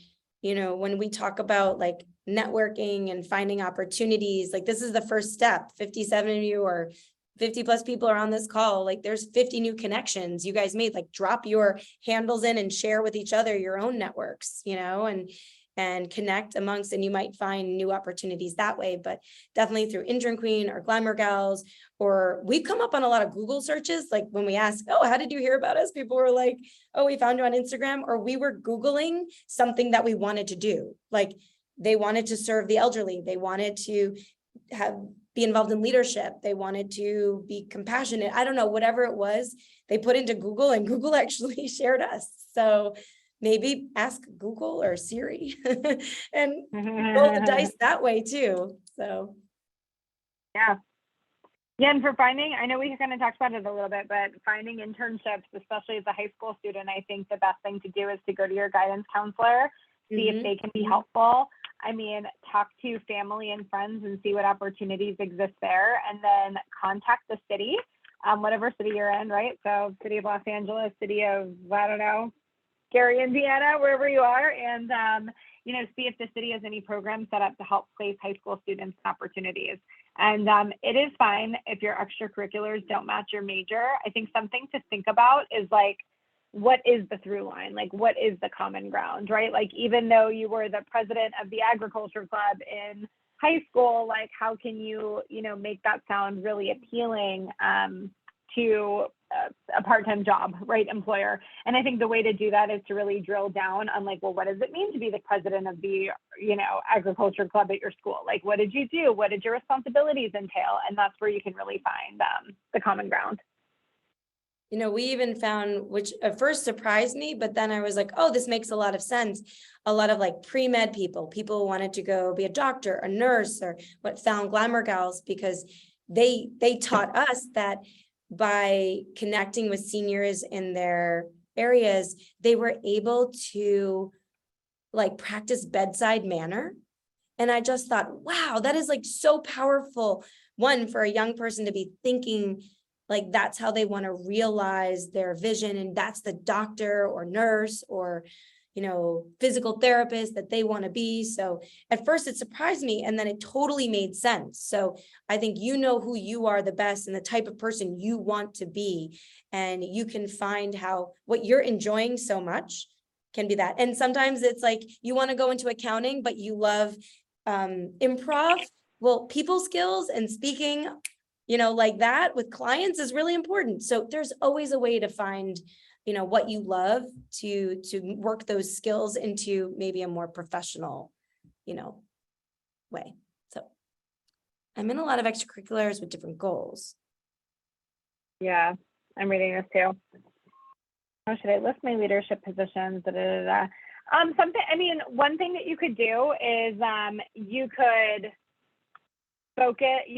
you know, when we talk about like networking and finding opportunities, like this is the first step. 57 of you or 50 plus people are on this call. Like there's 50 new connections you guys made. Like drop your handles in and share with each other your own networks, you know, and connect amongst, and you might find new opportunities that way. But definitely through Intern Queen or Glamour Gals, or we come up on a lot of Google searches. Like when we ask, oh, how did you hear about us? People were like, oh, we found you on Instagram, or we were Googling something that we wanted to do. Like they wanted to serve the elderly. They wanted to be involved in leadership. They wanted to be compassionate. I don't know, whatever it was, they put into Google, and Google actually shared us. So maybe ask Google or Siri and roll the dice that way too. So Yeah. Yeah, and for finding, I know we kind of talked about it a little bit, but finding internships, especially as a high school student, I think the best thing to do is to go to your guidance counselor, see if they can be helpful. I mean, talk to family and friends and see what opportunities exist there, and then contact the city, whatever city you're in, right? So city of Los Angeles, city of, I don't know, Gary, Indiana, wherever you are, and you know, see if the city has any programs set up to help place high school students in opportunities. And it is fine if your extracurriculars don't match your major. I think something to think about is like, what is the through line? Like, what is the common ground, right? Like, even though you were the president of the agriculture club in high school, like, how can you, you know, make that sound really appealing to a part-time job, right, employer? And I think the way to do that is to really drill down on like, well, what does it mean to be the president of the, you know, agriculture club at your school? Like, what did you do? What did your responsibilities entail? And that's where you can really find the common ground. you know, we even found, which at first surprised me, but then I was like, oh, this makes a lot of sense. A lot of like pre-med people who wanted to go be a doctor, a nurse, or what found Glamour Gals because they taught us that by connecting with seniors in their areas, they were able to like practice bedside manner. And I just thought, wow, that is like so powerful. One, for a young person to be thinking like that's how they want to realize their vision, and that's the doctor or nurse or, physical therapist that they want to be. So at first it surprised me, and then it totally made sense. So I think you know who you are the best and the type of person you want to be, and you can find how what you're enjoying so much can be that. And sometimes it's like you want to go into accounting, but you love improv. Well, people skills and speaking, like that with clients is really important. So there's always a way to find what you love to work those skills into maybe a more professional, way. So I'm in a lot of extracurriculars with different goals. Yeah, I'm reading this too. How should I list my leadership positions? One thing that you could do is you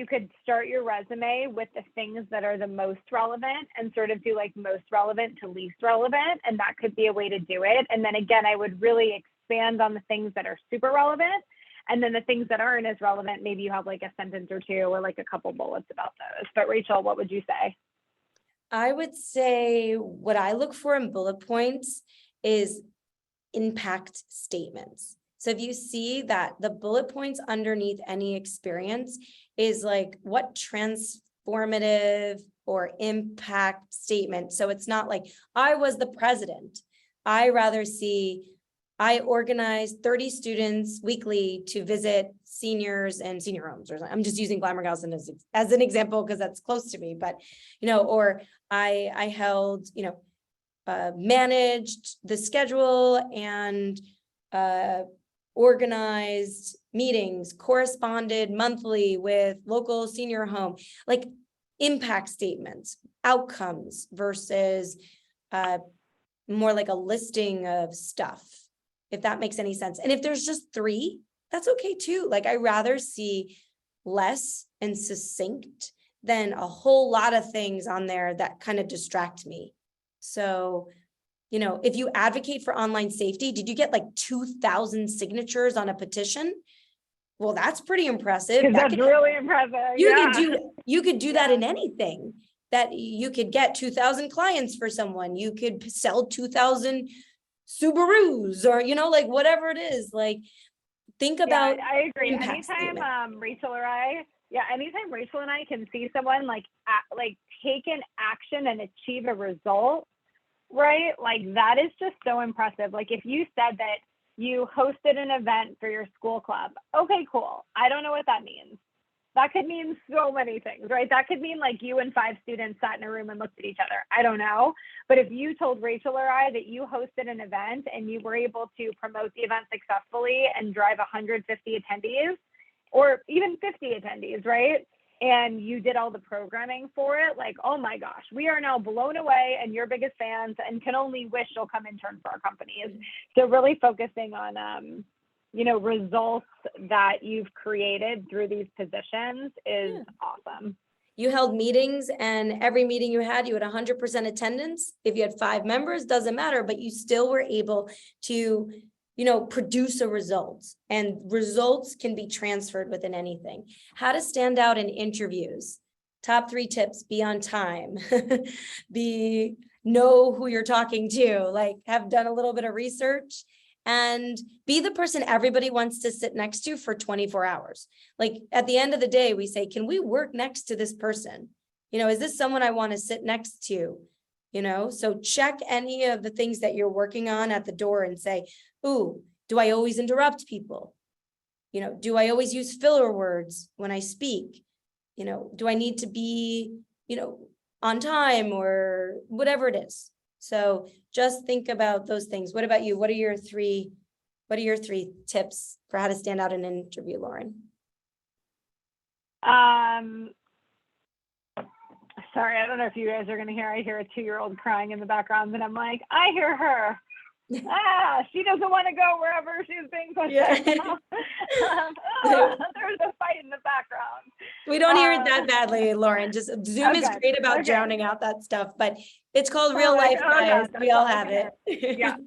could start your resume with the things that are the most relevant and sort of do like most relevant to least relevant. And that could be a way to do it. And then again, I would really expand on the things that are super relevant. And then the things that aren't as relevant, maybe you have like a sentence or two or like a couple bullets about those. But Rachel, what would you say? I would say what I look for in bullet points is impact statements. So if you see that the bullet points underneath any experience is like what transformative or impact statement. So it's not like I was the president. I rather see I organized 30 students weekly to visit seniors and senior homes. Or I'm just using Glamour Girls as an example because that's close to me. But or I held managed the schedule and organized meetings, corresponded monthly with local senior home, like impact statements, outcomes versus more like a listing of stuff, if that makes any sense. And if there's just 3, that's okay too. Like I rather see less and succinct than a whole lot of things on there that kind of distract me. So if you advocate for online safety, did you get like 2,000 signatures on a petition? Well, that's pretty impressive. That's really impressive. You could do that in anything. That you could get 2,000 clients for someone. You could sell 2,000 Subarus or like whatever it is. Like think about. Yeah, I agree. Anytime Rachel and I can see someone like take an action and achieve a result, right? Like that is just so impressive. Like if you said that you hosted an event for your school club, okay, cool. I don't know what that means. That could mean so many things, right? That could mean like you and 5 students sat in a room and looked at each other. I don't know. But if you told Rachel or I that you hosted an event and you were able to promote the event successfully and drive 150 attendees or even 50 attendees, right? And you did all the programming for it, like, oh my gosh, we are now blown away and your biggest fans and can only wish you'll come intern for our companies. So really focusing on, results that you've created through these positions is awesome. You held meetings and every meeting you had 100% attendance. If you had 5 members, doesn't matter, but you still were able to produce a result, and results can be transferred within anything. How to stand out in interviews. Top 3 tips: be on time, know who you're talking to, like have done a little bit of research, and be the person everybody wants to sit next to for 24 hours. Like at the end of the day, we say, can we work next to this person? Is this someone I want to sit next to? So check any of the things that you're working on at the door and say, ooh, do I always interrupt people? Do I always use filler words when I speak? Do I need to be, on time or whatever it is? So just think about those things. What about you? What are your 3 tips for how to stand out in an interview, Lauren? Sorry, I don't know if you guys are going to hear, I hear a 2-year-old crying in the background, and I'm like, I hear her. She doesn't want to go wherever she's being pushed. Yeah. There's a fight in the background. We don't hear it that badly, Lauren. Just Zoom is great about drowning out that stuff, but it's called real life, guys. We all have it. Yeah.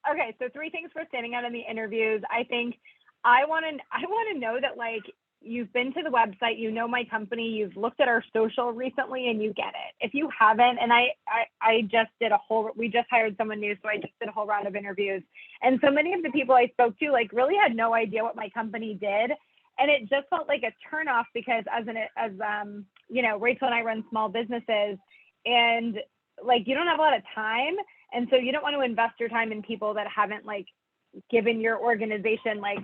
Okay, so 3 things for standing out in the interviews. I think I want to know that, like, you've been to the website, you know my company, you've looked at our social recently, and you get it. If you haven't, and we just hired someone new, so I just did a whole round of interviews. And so many of the people I spoke to like really had no idea what my company did. And it just felt like a turnoff because Rachel and I run small businesses, and like you don't have a lot of time. And so you don't want to invest your time in people that haven't like given your organization like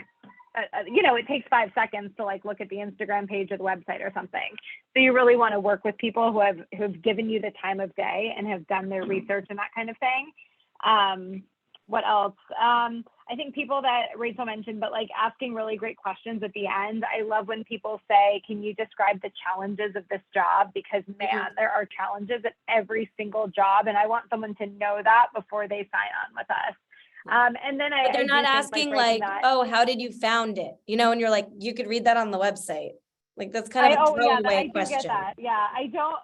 it takes 5 seconds to like look at the Instagram page or the website or something. So you really want to work with people who have given you the time of day and have done their research and that kind of thing. What else? I think people that Rachel mentioned, but like asking really great questions at the end. I love when people say, can you describe the challenges of this job? Because man, there are challenges at every single job. And I want someone to know that before they sign on with us. And then But they're not asking like, oh, how did you found it? And you're like, you could read that on the website. Like that's kind of a throwaway question. Get that. Yeah, I don't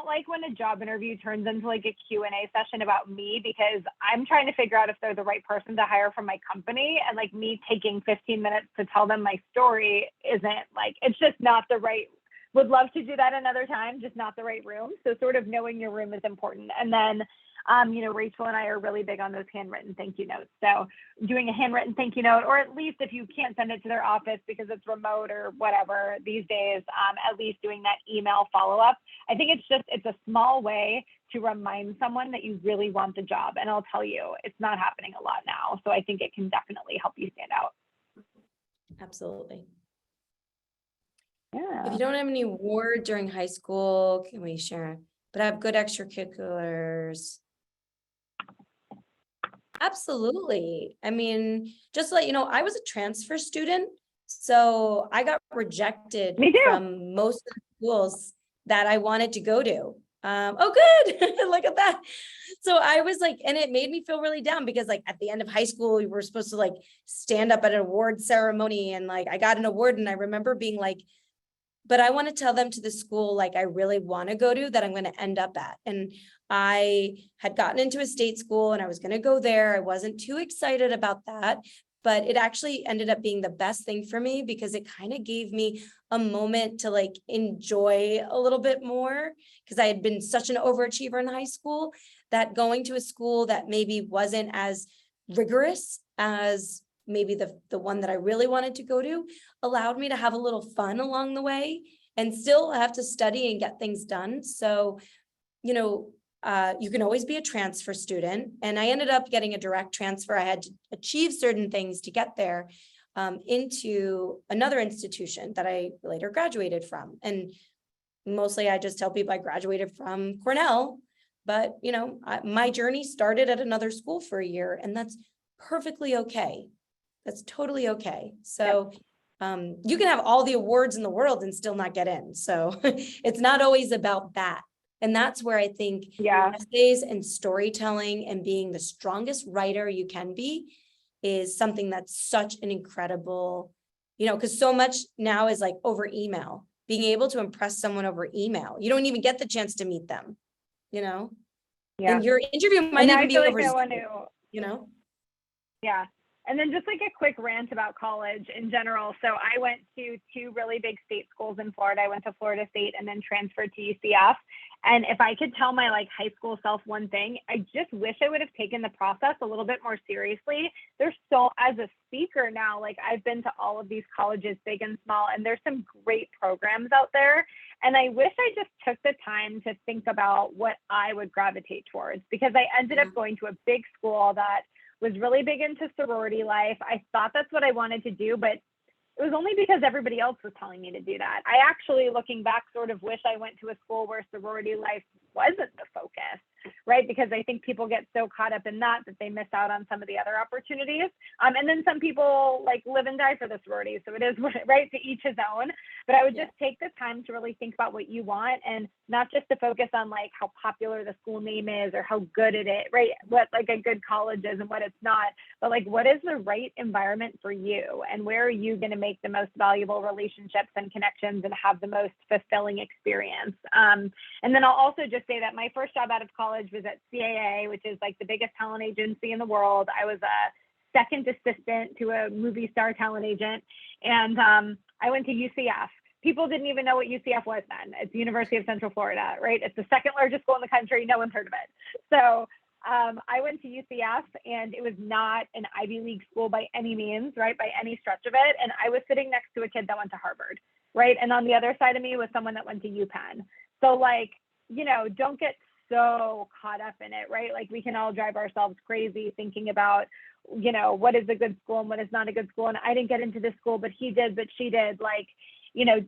like when a job interview turns into like a Q&A session about me, because I'm trying to figure out if they're the right person to hire from my company, and like me taking 15 minutes to tell them my story isn't like, it's just not the right, would love to do that another time, just not the right room. So sort of knowing your room is important. And then Rachel and I are really big on those handwritten thank you notes. So doing a handwritten thank you note, or at least if you can't send it to their office because it's remote or whatever these days, at least doing that email follow-up. I think it's a small way to remind someone that you really want the job. And I'll tell you, it's not happening a lot now. So I think it can definitely help you stand out. Absolutely. Yeah. If you don't have any award during high school, can we share? But I have good extracurriculars. Absolutely. I mean, just to let you know, I was a transfer student, so I got rejected from most of the schools that I wanted to go to. Oh, good. Look at that. So I was like, and it made me feel really down because like at the end of high school, we were supposed to like stand up at an award ceremony, and like I got an award, and I remember being like, but I want to tell them to the school like I really want to go to, that I'm going to end up at. And I had gotten into a state school and I was going to go there. I wasn't too excited about that, but it actually ended up being the best thing for me because it kind of gave me a moment to like enjoy a little bit more, because I had been such an overachiever in high school that going to a school that maybe wasn't as rigorous as maybe the one that I really wanted to go to allowed me to have a little fun along the way and still have to study and get things done. So, you can always be a transfer student. And I ended up getting a direct transfer. I had to achieve certain things to get there into another institution that I later graduated from. And mostly I just tell people I graduated from Cornell, but my journey started at another school for a year, and that's perfectly okay. That's totally okay. So you can have all the awards in the world and still not get in. So it's not always about that. And that's where I think essays and storytelling and being the strongest writer you can be is something that's such an incredible, because so much now is like over email, being able to impress someone over email. You don't even get the chance to meet them, Yeah. And your interview might even be over, Yeah. And then just like a quick rant about college in general. So I went to 2 really big state schools in Florida. I went to Florida State and then transferred to UCF. And if I could tell my like high school self one thing, I just wish I would have taken the process a little bit more seriously. As a speaker now, like I've been to all of these colleges, big and small, and there's some great programs out there. And I wish I just took the time to think about what I would gravitate towards, because I ended up going to a big school that was really big into sorority life. I thought that's what I wanted to do, but it was only because everybody else was telling me to do that. I actually, looking back, sort of wish I went to a school where sorority life wasn't the focus, right? Because I think people get so caught up in that they miss out on some of the other opportunities. And then some people like live and die for the sorority. So it is right, to each his own. But I would just take the time to really think about what you want, and not just to focus on like how popular the school name is or how good it is, right? What like a good college is and what it's not, but like what is the right environment for you, and where are you going to make the most valuable relationships and connections and have the most fulfilling experience. And then I'll also just say that my first job out of college was at CAA, which is like the biggest talent agency in the world. I was a second assistant to a movie star talent agent. And I went to UCF. People didn't even know what UCF was then. It's University of Central Florida, right? It's the second largest school in the country. No one's heard of it. So I went to UCF, and it was not an Ivy League school by any means, right? By any stretch of it. And I was sitting next to a kid that went to Harvard, right? And on the other side of me was someone that went to UPenn. So like, you know, don't get so caught up in it, right? Like we can all drive ourselves crazy thinking about, you know, what is a good school and what is not a good school. And I didn't get into this school, but he did, but she did. Like, you know,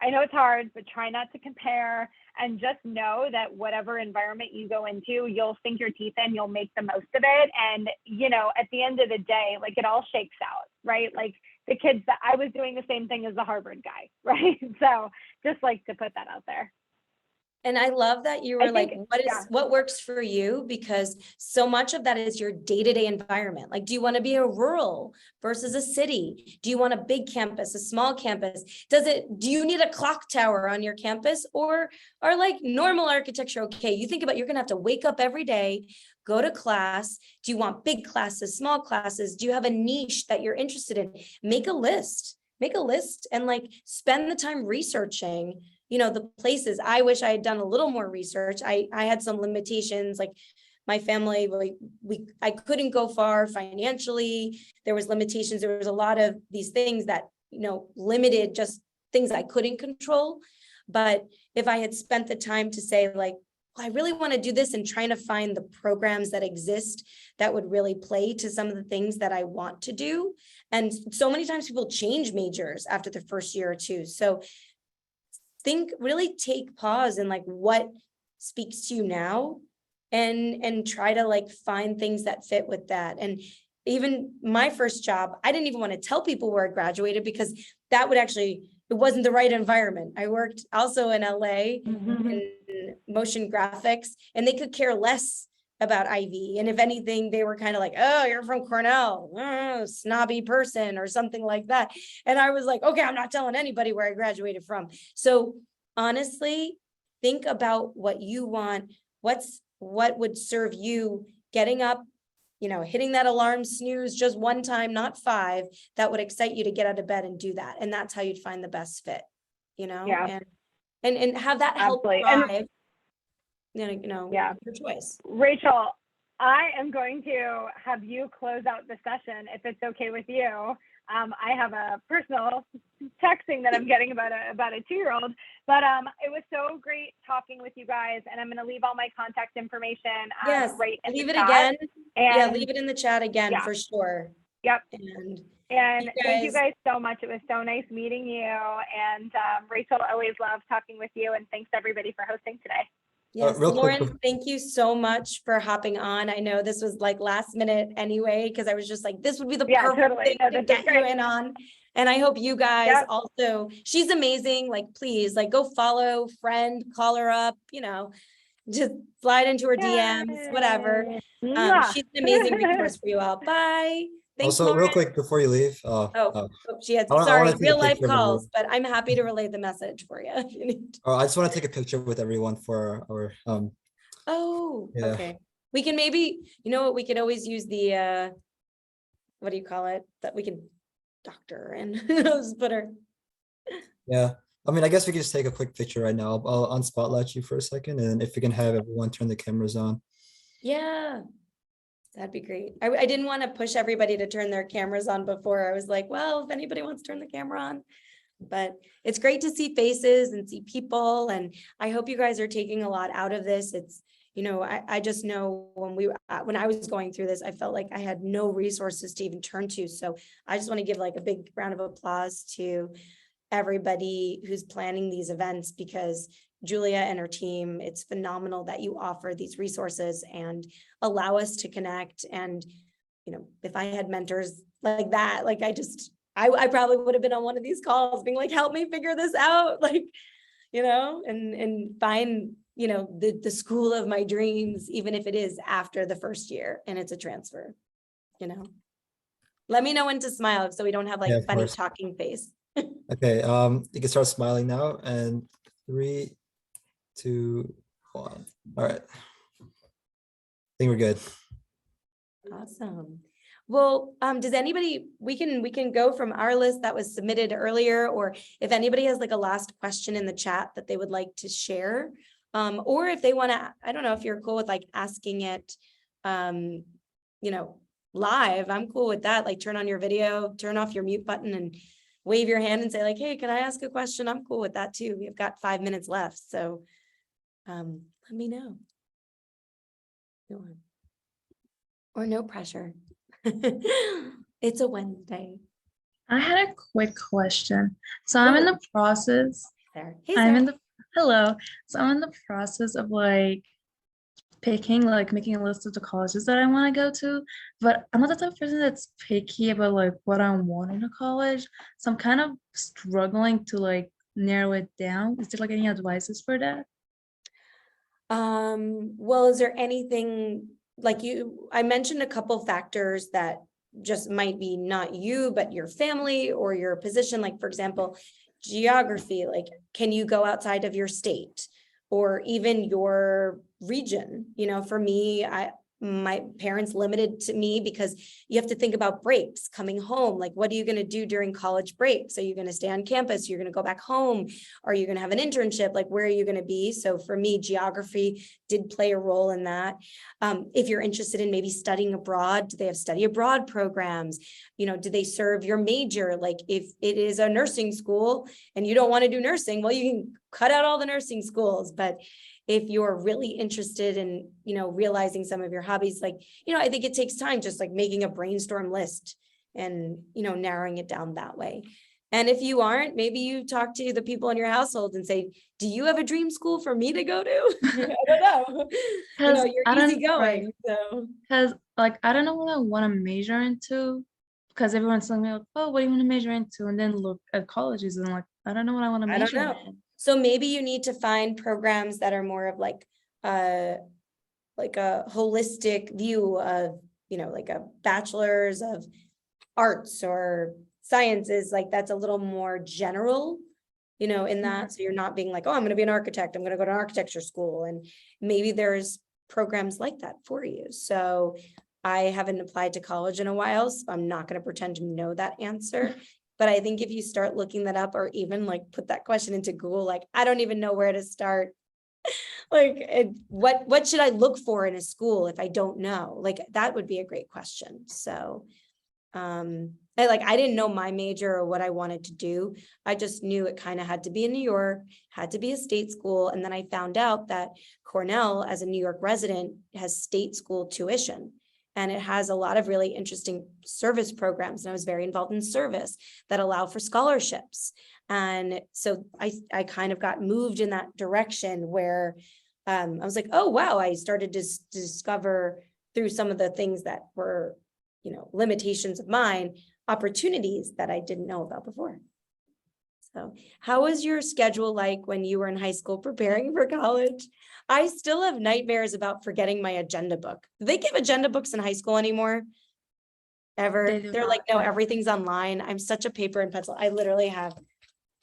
I know it's hard, but try not to compare, and just know that whatever environment you go into, you'll sink your teeth in, you'll make the most of it. And, you know, at the end of the day, like it all shakes out, right? Like the kids that I was doing the same thing as the Harvard guy, right? So just like to put that out there. And I love that you were like, yeah. what works for you? Because so much of that is your day-to-day environment. Like, do you want to be a rural versus a city? Do you want a big campus, a small campus? Do you need a clock tower on your campus, or are like normal architecture okay? You think about, you're gonna have to wake up every day, go to class. Do you want big classes, small classes? Do you have a niche that you're interested in? Make a list and like spend the time researching, you know, the places. I wish I had done a little more research. I had some limitations, like my family, I couldn't go far financially. There was limitations. There was a lot of these things that, you know, limited just things I couldn't control. But if I had spent the time to say like, well, I really want to do this, and trying to find the programs that exist that would really play to some of the things that I want to do. And so many times people change majors after the first year or two. So really take pause and like what speaks to you now, and try to like find things that fit with that. And even my first job, I didn't even want to tell people where I graduated, because that would it wasn't the right environment. I worked also in LA in motion graphics, and they could care less about Ivy. And if anything, they were kind of like, oh, you're from Cornell, oh, snobby person or something like that. And I was like, okay, I'm not telling anybody where I graduated from. So honestly, think about what you want. What would serve you getting up, you know, hitting that alarm snooze just one time, not 5, that would excite you to get out of bed and do that. And that's how you'd find the best fit, you know, Yeah. and have that help drive, you know, yeah, your choice. Rachel, I am going to have you close out the session if it's okay with you. I have a personal texting that I'm getting about a 2-year-old, but it was so great talking with you guys, and I'm going to leave all my contact information right in leave the it chat. again. And Leave it in the chat again for sure. Yep. And thank you guys guys so much. It was so nice meeting you. And Rachel, always love talking with you. And thanks everybody for hosting today. Yes, real quick Lauren, thank you so much for hopping on. I know this was like last minute anyway, because I was just like, this would be the perfect thing to get you in on. And I hope you guys also, she's amazing. Like, please, like, go follow, friend, call her up, you know, just slide into her DMs, whatever. She's an amazing resource for you all. Bye. Thanks, also, Lauren. real quick before you leave. She had I wanna take a real life picture of calls, but I'm happy to relay the message for you. If you need to. I just want to take a picture with everyone for our yeah. Okay. We can maybe, you know what, we could always use the what do you call it? That we can doctor and just put her. Yeah. I mean, I guess we can just take a quick picture right now. I'll unspotlight you for a second, and if we can have everyone turn the cameras on. Yeah, that'd be great. I didn't want to push everybody to turn their cameras on before. I was like, well, if anybody wants to turn the camera on. But it's great to see faces and see people. And I hope you guys are taking a lot out of this. It's, you know, I just know when I was going through this, I felt like I had no resources to even turn to. So I just want to give like a big round of applause to everybody who's planning these events, because Julia and her team, it's phenomenal that you offer these resources and allow us to connect. And, you know, if I had mentors like that, like I probably would have been on one of these calls being like, help me figure this out, like, you know, and find, you know, the school of my dreams, even if it is after the first year and it's a transfer, you know. Let me know when to smile so we don't have like funny talking face. Okay, you can start smiling now, and 3, 2, 1. All right. I think we're good. Awesome. Well, does anybody, we can go from our list that was submitted earlier, or if anybody has like a last question in the chat that they would like to share. Or if they want to, I don't know if you're cool with like asking it, you know, live, I'm cool with that. Like turn on your video, turn off your mute button and wave your hand and say like, hey, can I ask a question? I'm cool with that too. We've got 5 minutes left. So let me know. Go on. Or no pressure. It's a Wednesday. I had a quick question. So I'm in the process. There. Hey, I'm Sarah. in the hello. So I'm in the process of like picking, like making a list of the colleges that I want to go to. But I'm not the type of person that's picky about like what I want in a college. So I'm kind of struggling to like narrow it down. Is there like any advices for that? Well, is there anything like I mentioned a couple factors that just might be not you, but your family or your position. Like, for example, geography, like, can you go outside of your state or even your region? You know, for me, my parents limited to me because you have to think about breaks coming home. Like, what are you going to do during college breaks? Are you going to stay on campus? You're going to go back home? Are you going to have an internship? Like, where are you going to be? So for me, geography did play a role in that. If you're interested in maybe studying abroad, do they have study abroad programs? You know, do they serve your major? Like, if it is a nursing school and you don't want to do nursing, well, you can cut out all the nursing schools. But if you're really interested in, you know, realizing some of your hobbies, like, you know, I think it takes time, just like making a brainstorm list and, you know, narrowing it down that way. And if you aren't, maybe you talk to the people in your household and say, do you have a dream school for me to go to? I don't know. You know, you're easygoing. So, Because like, I don't know what I want to major into, because everyone's telling me like, oh, what do you want to major into? And then look at colleges and like, I don't know what I want to I don't major know. in. So maybe you need to find programs that are more of like a holistic view of, you know, like a bachelor's of arts or sciences, like that's a little more general, you know, in that. So you're not being like, oh, I'm going to be an architect, I'm going to go to architecture school. And maybe there's programs like that for you. So I haven't applied to college in a while, so I'm not going to pretend to know that answer. But I think if you start looking that up, or even like put that question into Google, like, I don't even know where to start. Like, what should I look for in a school if I don't know? Like, that would be a great question. So, I didn't know my major or what I wanted to do. I just knew it kind of had to be in New York, had to be a state school. And then I found out that Cornell, as a New York resident, has state school tuition. And it has a lot of really interesting service programs. And I was very involved in service that allow for scholarships. And so I kind of got moved in that direction where I was like, oh, wow, I started to discover through some of the things that were, you know, limitations of mine, opportunities that I didn't know about before. So how was your schedule like when you were in high school preparing for college? I still have nightmares about forgetting my agenda book. Do they give agenda books in high school anymore? Ever? They do They're not. like, no, everything's online. I'm such a paper and pencil. I literally have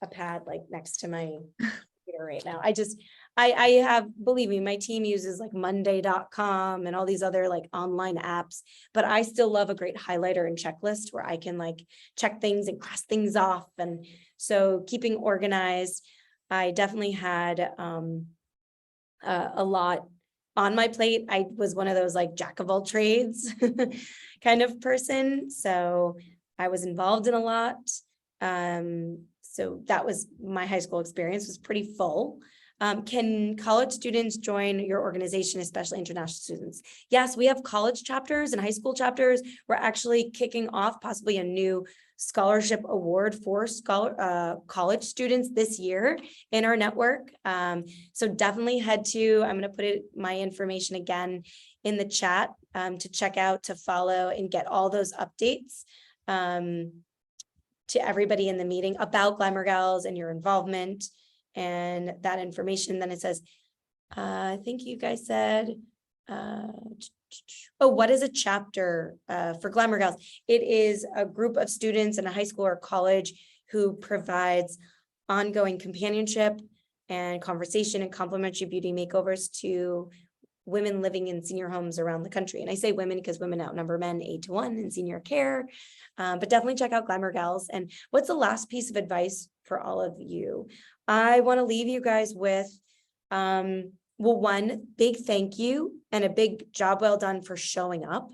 a pad like next to my computer right now. I have, believe me, my team uses like monday.com and all these other like online apps, but I still love a great highlighter and checklist where I can like check things and cross things off. And so keeping organized, I definitely had a lot on my plate. I was one of those like jack of all trades kind of person. So I was involved in a lot. So that was my high school experience, was pretty full. Can college students join your organization, especially international students? Yes, we have college chapters and high school chapters. We're actually kicking off possibly a new scholarship award for college students this year in our network. So definitely head to, I'm going to put my information again in the chat to check out, to follow and get all those updates to everybody in the meeting about GlamourGals and your involvement and that information. Then it says, I think you guys said, oh, what is a chapter for GlamourGals? It is a group of students in a high school or college who provides ongoing companionship and conversation and complimentary beauty makeovers to women living in senior homes around the country. And I say women because women outnumber men 8-1 in senior care, but definitely check out Glamour Gals. And what's the last piece of advice for all of you? I want to leave you guys with, well, one big thank you and a big job well done for showing up,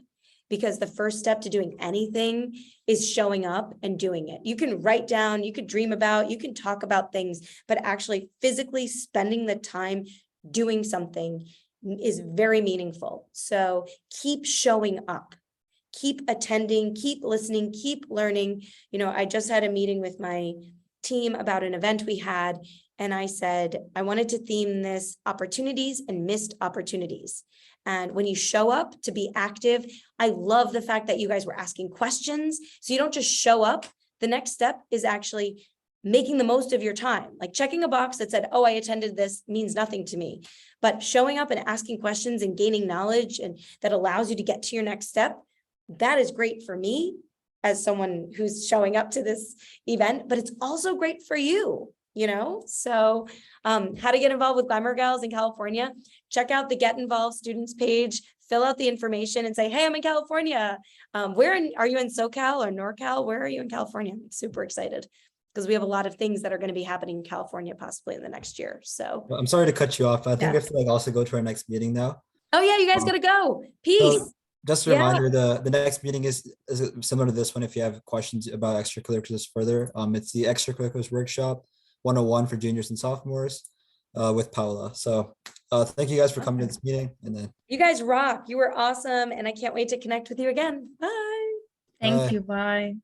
because the first step to doing anything is showing up and doing it. You can write down, you can dream about, you can talk about things, but actually physically spending the time doing something is very meaningful. So keep showing up, keep attending, keep listening, keep learning. You know, I just had a meeting with my team about an event we had, and I said, I wanted to theme this opportunities and missed opportunities. And when you show up to be active, I love the fact that you guys were asking questions. So you don't just show up. The next step is actually making the most of your time. Like checking a box that said, oh, I attended this means nothing to me. But showing up and asking questions and gaining knowledge and that allows you to get to your next step, that is great for me as someone who's showing up to this event, but it's also great for you, you know? So how to get involved with Glamour Gals in California, check out the Get Involved Students page, fill out the information and say, hey, I'm in California. Are you in SoCal or NorCal? Where are you in California? I'm super excited because we have a lot of things that are going to be happening in California possibly in the next year. So I'm sorry to cut you off, but I think Yeah. we have to like also go to our next meeting now. oh yeah, you guys gotta go. Peace. So just a Yeah. reminder, the next meeting is similar to this one. If you have questions about extracurriculars further, it's the Extracurriculars Workshop 101 for juniors and sophomores with Paula. So thank you guys for coming to this meeting. And then You guys rock. You were awesome. And I can't wait to connect with you again. Bye. Thank Bye. you. Bye.